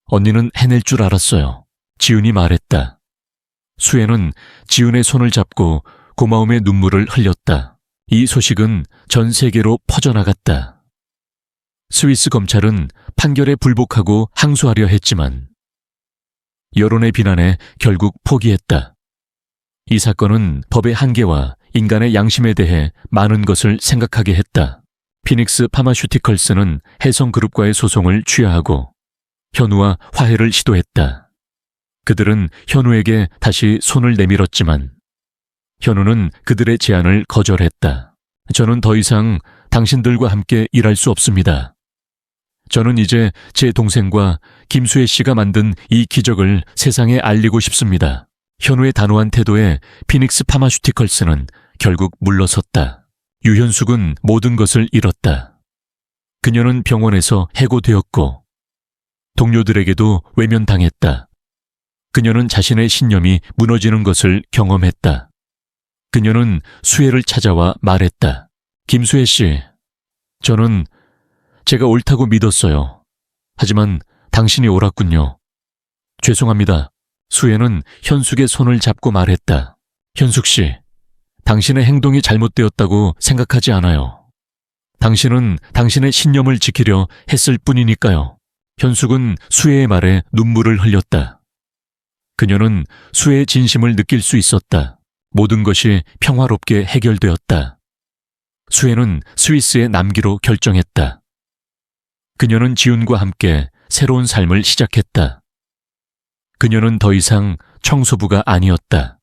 언니는 해낼 줄 알았어요. 지윤이 말했다. 수혜는 지윤의 손을 잡고 고마움의 눈물을 흘렸다. 이 소식은 전 세계로 퍼져나갔다. 스위스 검찰은 판결에 불복하고 항소하려 했지만 여론의 비난에 결국 포기했다. 이 사건은 법의 한계와 인간의 양심에 대해 많은 것을 생각하게 했다. 피닉스 파마슈티컬스는 해성그룹과의 소송을 취하하고 현우와 화해를 시도했다. 그들은 현우에게 다시 손을 내밀었지만 현우는 그들의 제안을 거절했다. 저는 더 이상 당신들과 함께 일할 수 없습니다. 저는 이제 제 동생과 김수혜 씨가 만든 이 기적을 세상에 알리고 싶습니다. 현우의 단호한 태도에 피닉스 파마슈티컬스는 결국 물러섰다. 유현숙은 모든 것을 잃었다. 그녀는 병원에서 해고되었고 동료들에게도 외면당했다. 그녀는 자신의 신념이 무너지는 것을 경험했다. 그녀는 수혜를 찾아와 말했다. 김수혜 씨, 저는 제가 옳다고 믿었어요. 하지만 당신이 옳았군요. 죄송합니다. 수혜는 현숙의 손을 잡고 말했다. 현숙 씨, 당신의 행동이 잘못되었다고 생각하지 않아요. 당신은 당신의 신념을 지키려 했을 뿐이니까요. 현숙은 수혜의 말에 눈물을 흘렸다. 그녀는 수혜의 진심을 느낄 수 있었다. 모든 것이 평화롭게 해결되었다. 수혜는 스위스에 남기로 결정했다. 그녀는 지훈과 함께 새로운 삶을 시작했다. 그녀는 더 이상 청소부가 아니었다.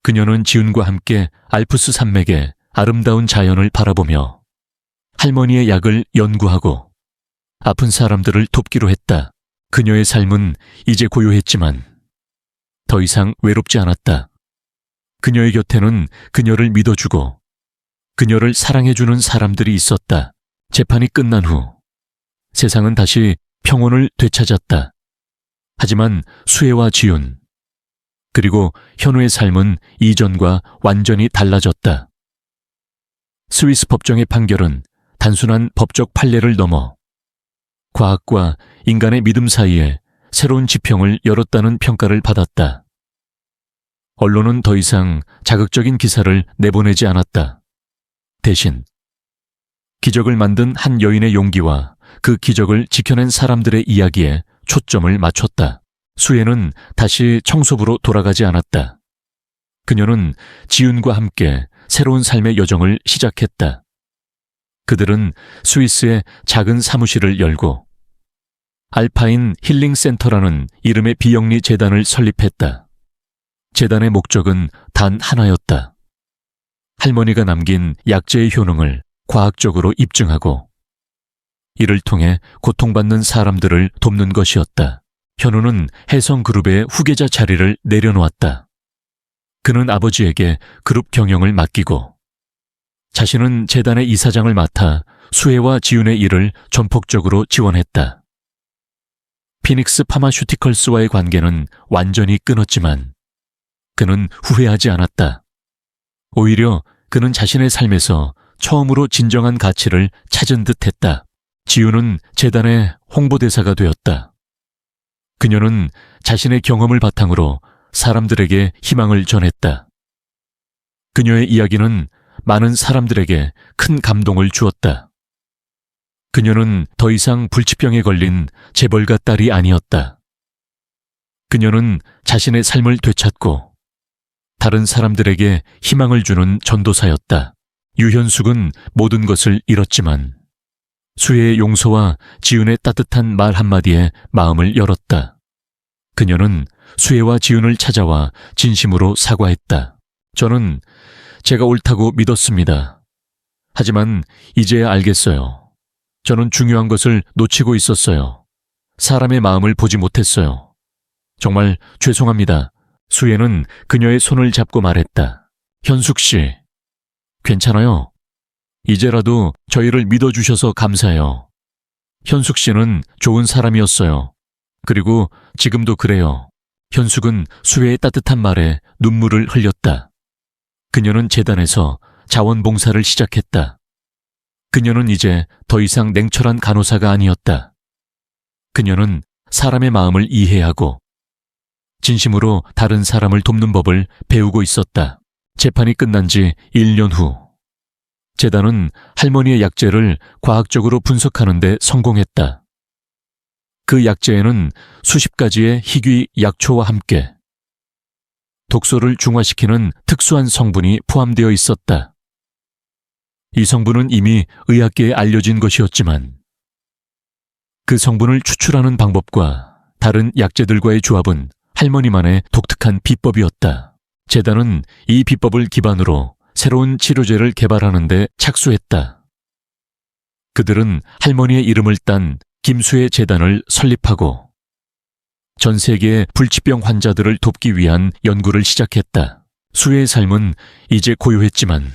그녀는 지훈과 함께 알프스 산맥의 아름다운 자연을 바라보며 할머니의 약을 연구하고 아픈 사람들을 돕기로 했다. 그녀의 삶은 이제 고요했지만 더 이상 외롭지 않았다. 그녀의 곁에는 그녀를 믿어주고 그녀를 사랑해주는 사람들이 있었다. 재판이 끝난 후 세상은 다시 평온을 되찾았다. 하지만 수혜와 지훈 그리고 현우의 삶은 이전과 완전히 달라졌다. 스위스 법정의 판결은 단순한 법적 판례를 넘어 과학과 인간의 믿음 사이에 새로운 지평을 열었다는 평가를 받았다. 언론은 더 이상 자극적인 기사를 내보내지 않았다. 대신 기적을 만든 한 여인의 용기와 그 기적을 지켜낸 사람들의 이야기에 초점을 맞췄다. 수혜는 다시 청소부로 돌아가지 않았다. 그녀는 지훈과 함께 새로운 삶의 여정을 시작했다. 그들은 스위스의 작은 사무실을 열고 알파인 힐링 센터라는 이름의 비영리 재단을 설립했다. 재단의 목적은 단 하나였다. 할머니가 남긴 약재의 효능을 과학적으로 입증하고 이를 통해 고통받는 사람들을 돕는 것이었다. 현우는 혜성그룹의 후계자 자리를 내려놓았다. 그는 아버지에게 그룹 경영을 맡기고 자신은 재단의 이사장을 맡아 수혜와 지훈의 일을 전폭적으로 지원했다. 피닉스 파마슈티컬스와의 관계는 완전히 끊었지만 그는 후회하지 않았다. 오히려 그는 자신의 삶에서 처음으로 진정한 가치를 찾은 듯 했다. 지훈은 재단의 홍보대사가 되었다. 그녀는 자신의 경험을 바탕으로 사람들에게 희망을 전했다. 그녀의 이야기는 많은 사람들에게 큰 감동을 주었다. 그녀는 더 이상 불치병에 걸린 재벌가 딸이 아니었다. 그녀는 자신의 삶을 되찾고 다른 사람들에게 희망을 주는 전도사였다. 유현숙은 모든 것을 잃었지만 수혜의 용서와 지훈의 따뜻한 말 한마디에 마음을 열었다. 그녀는 수혜와 지훈을 찾아와 진심으로 사과했다. 저는 제가 옳다고 믿었습니다. 하지만 이제야 알겠어요. 저는 중요한 것을 놓치고 있었어요. 사람의 마음을 보지 못했어요. 정말 죄송합니다. 수혜는 그녀의 손을 잡고 말했다. 현숙 씨, 괜찮아요. 이제라도 저희를 믿어주셔서 감사해요. 현숙 씨는 좋은 사람이었어요. 그리고 지금도 그래요. 현숙은 수혜의 따뜻한 말에 눈물을 흘렸다. 그녀는 재단에서 자원봉사를 시작했다. 그녀는 이제 더 이상 냉철한 간호사가 아니었다. 그녀는 사람의 마음을 이해하고 진심으로 다른 사람을 돕는 법을 배우고 있었다. 재판이 끝난 지 1년 후 재단은 할머니의 약재를 과학적으로 분석하는 데 성공했다. 그 약재에는 수십 가지의 희귀 약초와 함께 독소를 중화시키는 특수한 성분이 포함되어 있었다. 이 성분은 이미 의학계에 알려진 것이었지만 그 성분을 추출하는 방법과 다른 약재들과의 조합은 할머니만의 독특한 비법이었다. 재단은 이 비법을 기반으로 새로운 치료제를 개발하는 데 착수했다. 그들은 할머니의 이름을 딴 김수혜 재단을 설립하고 전 세계의 불치병 환자들을 돕기 위한 연구를 시작했다. 수혜의 삶은 이제 고요했지만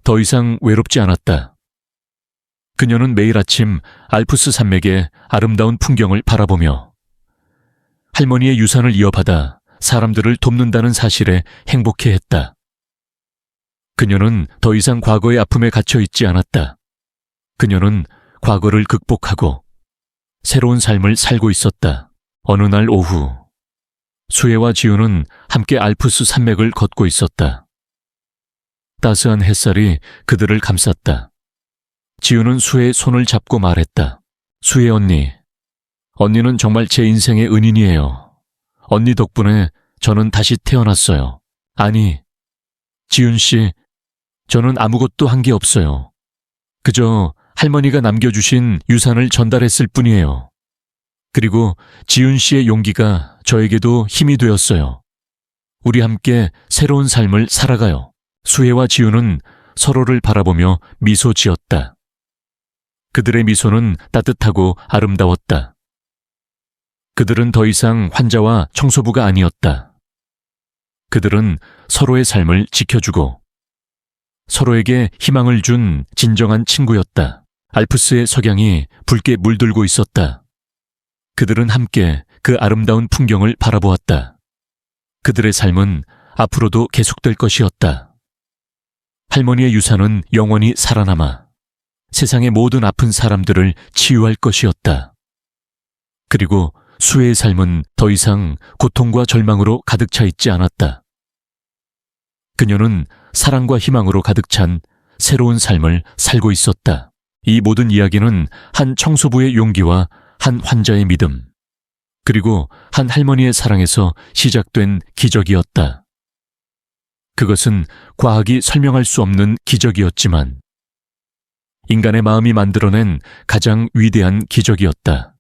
더 이상 외롭지 않았다. 그녀는 매일 아침 알프스 산맥의 아름다운 풍경을 바라보며 할머니의 유산을 이어받아 사람들을 돕는다는 사실에 행복해했다. 그녀는 더 이상 과거의 아픔에 갇혀 있지 않았다. 그녀는 과거를 극복하고 새로운 삶을 살고 있었다. 어느 날 오후, 수혜와 지우는 함께 알프스 산맥을 걷고 있었다. 따스한 햇살이 그들을 감쌌다. 지우는 수혜의 손을 잡고 말했다. 수혜 언니, 언니는 정말 제 인생의 은인이에요. 언니 덕분에 저는 다시 태어났어요. 아니, 지훈 씨, 저는 아무것도 한 게 없어요. 그저 할머니가 남겨주신 유산을 전달했을 뿐이에요. 그리고 지훈 씨의 용기가 저에게도 힘이 되었어요. 우리 함께 새로운 삶을 살아가요. 수혜와 지훈은 서로를 바라보며 미소 지었다. 그들의 미소는 따뜻하고 아름다웠다. 그들은 더 이상 환자와 청소부가 아니었다. 그들은 서로의 삶을 지켜주고 서로에게 희망을 준 진정한 친구였다. 알프스의 석양이 붉게 물들고 있었다. 그들은 함께 그 아름다운 풍경을 바라보았다. 그들의 삶은 앞으로도 계속될 것이었다. 할머니의 유산은 영원히 살아남아 세상의 모든 아픈 사람들을 치유할 것이었다. 그리고 수혜의 삶은 더 이상 고통과 절망으로 가득 차 있지 않았다. 그녀는 사랑과 희망으로 가득 찬 새로운 삶을 살고 있었다. 이 모든 이야기는 한 청소부의 용기와 한 환자의 믿음, 그리고 한 할머니의 사랑에서 시작된 기적이었다. 그것은 과학이 설명할 수 없는 기적이었지만 인간의 마음이 만들어낸 가장 위대한 기적이었다.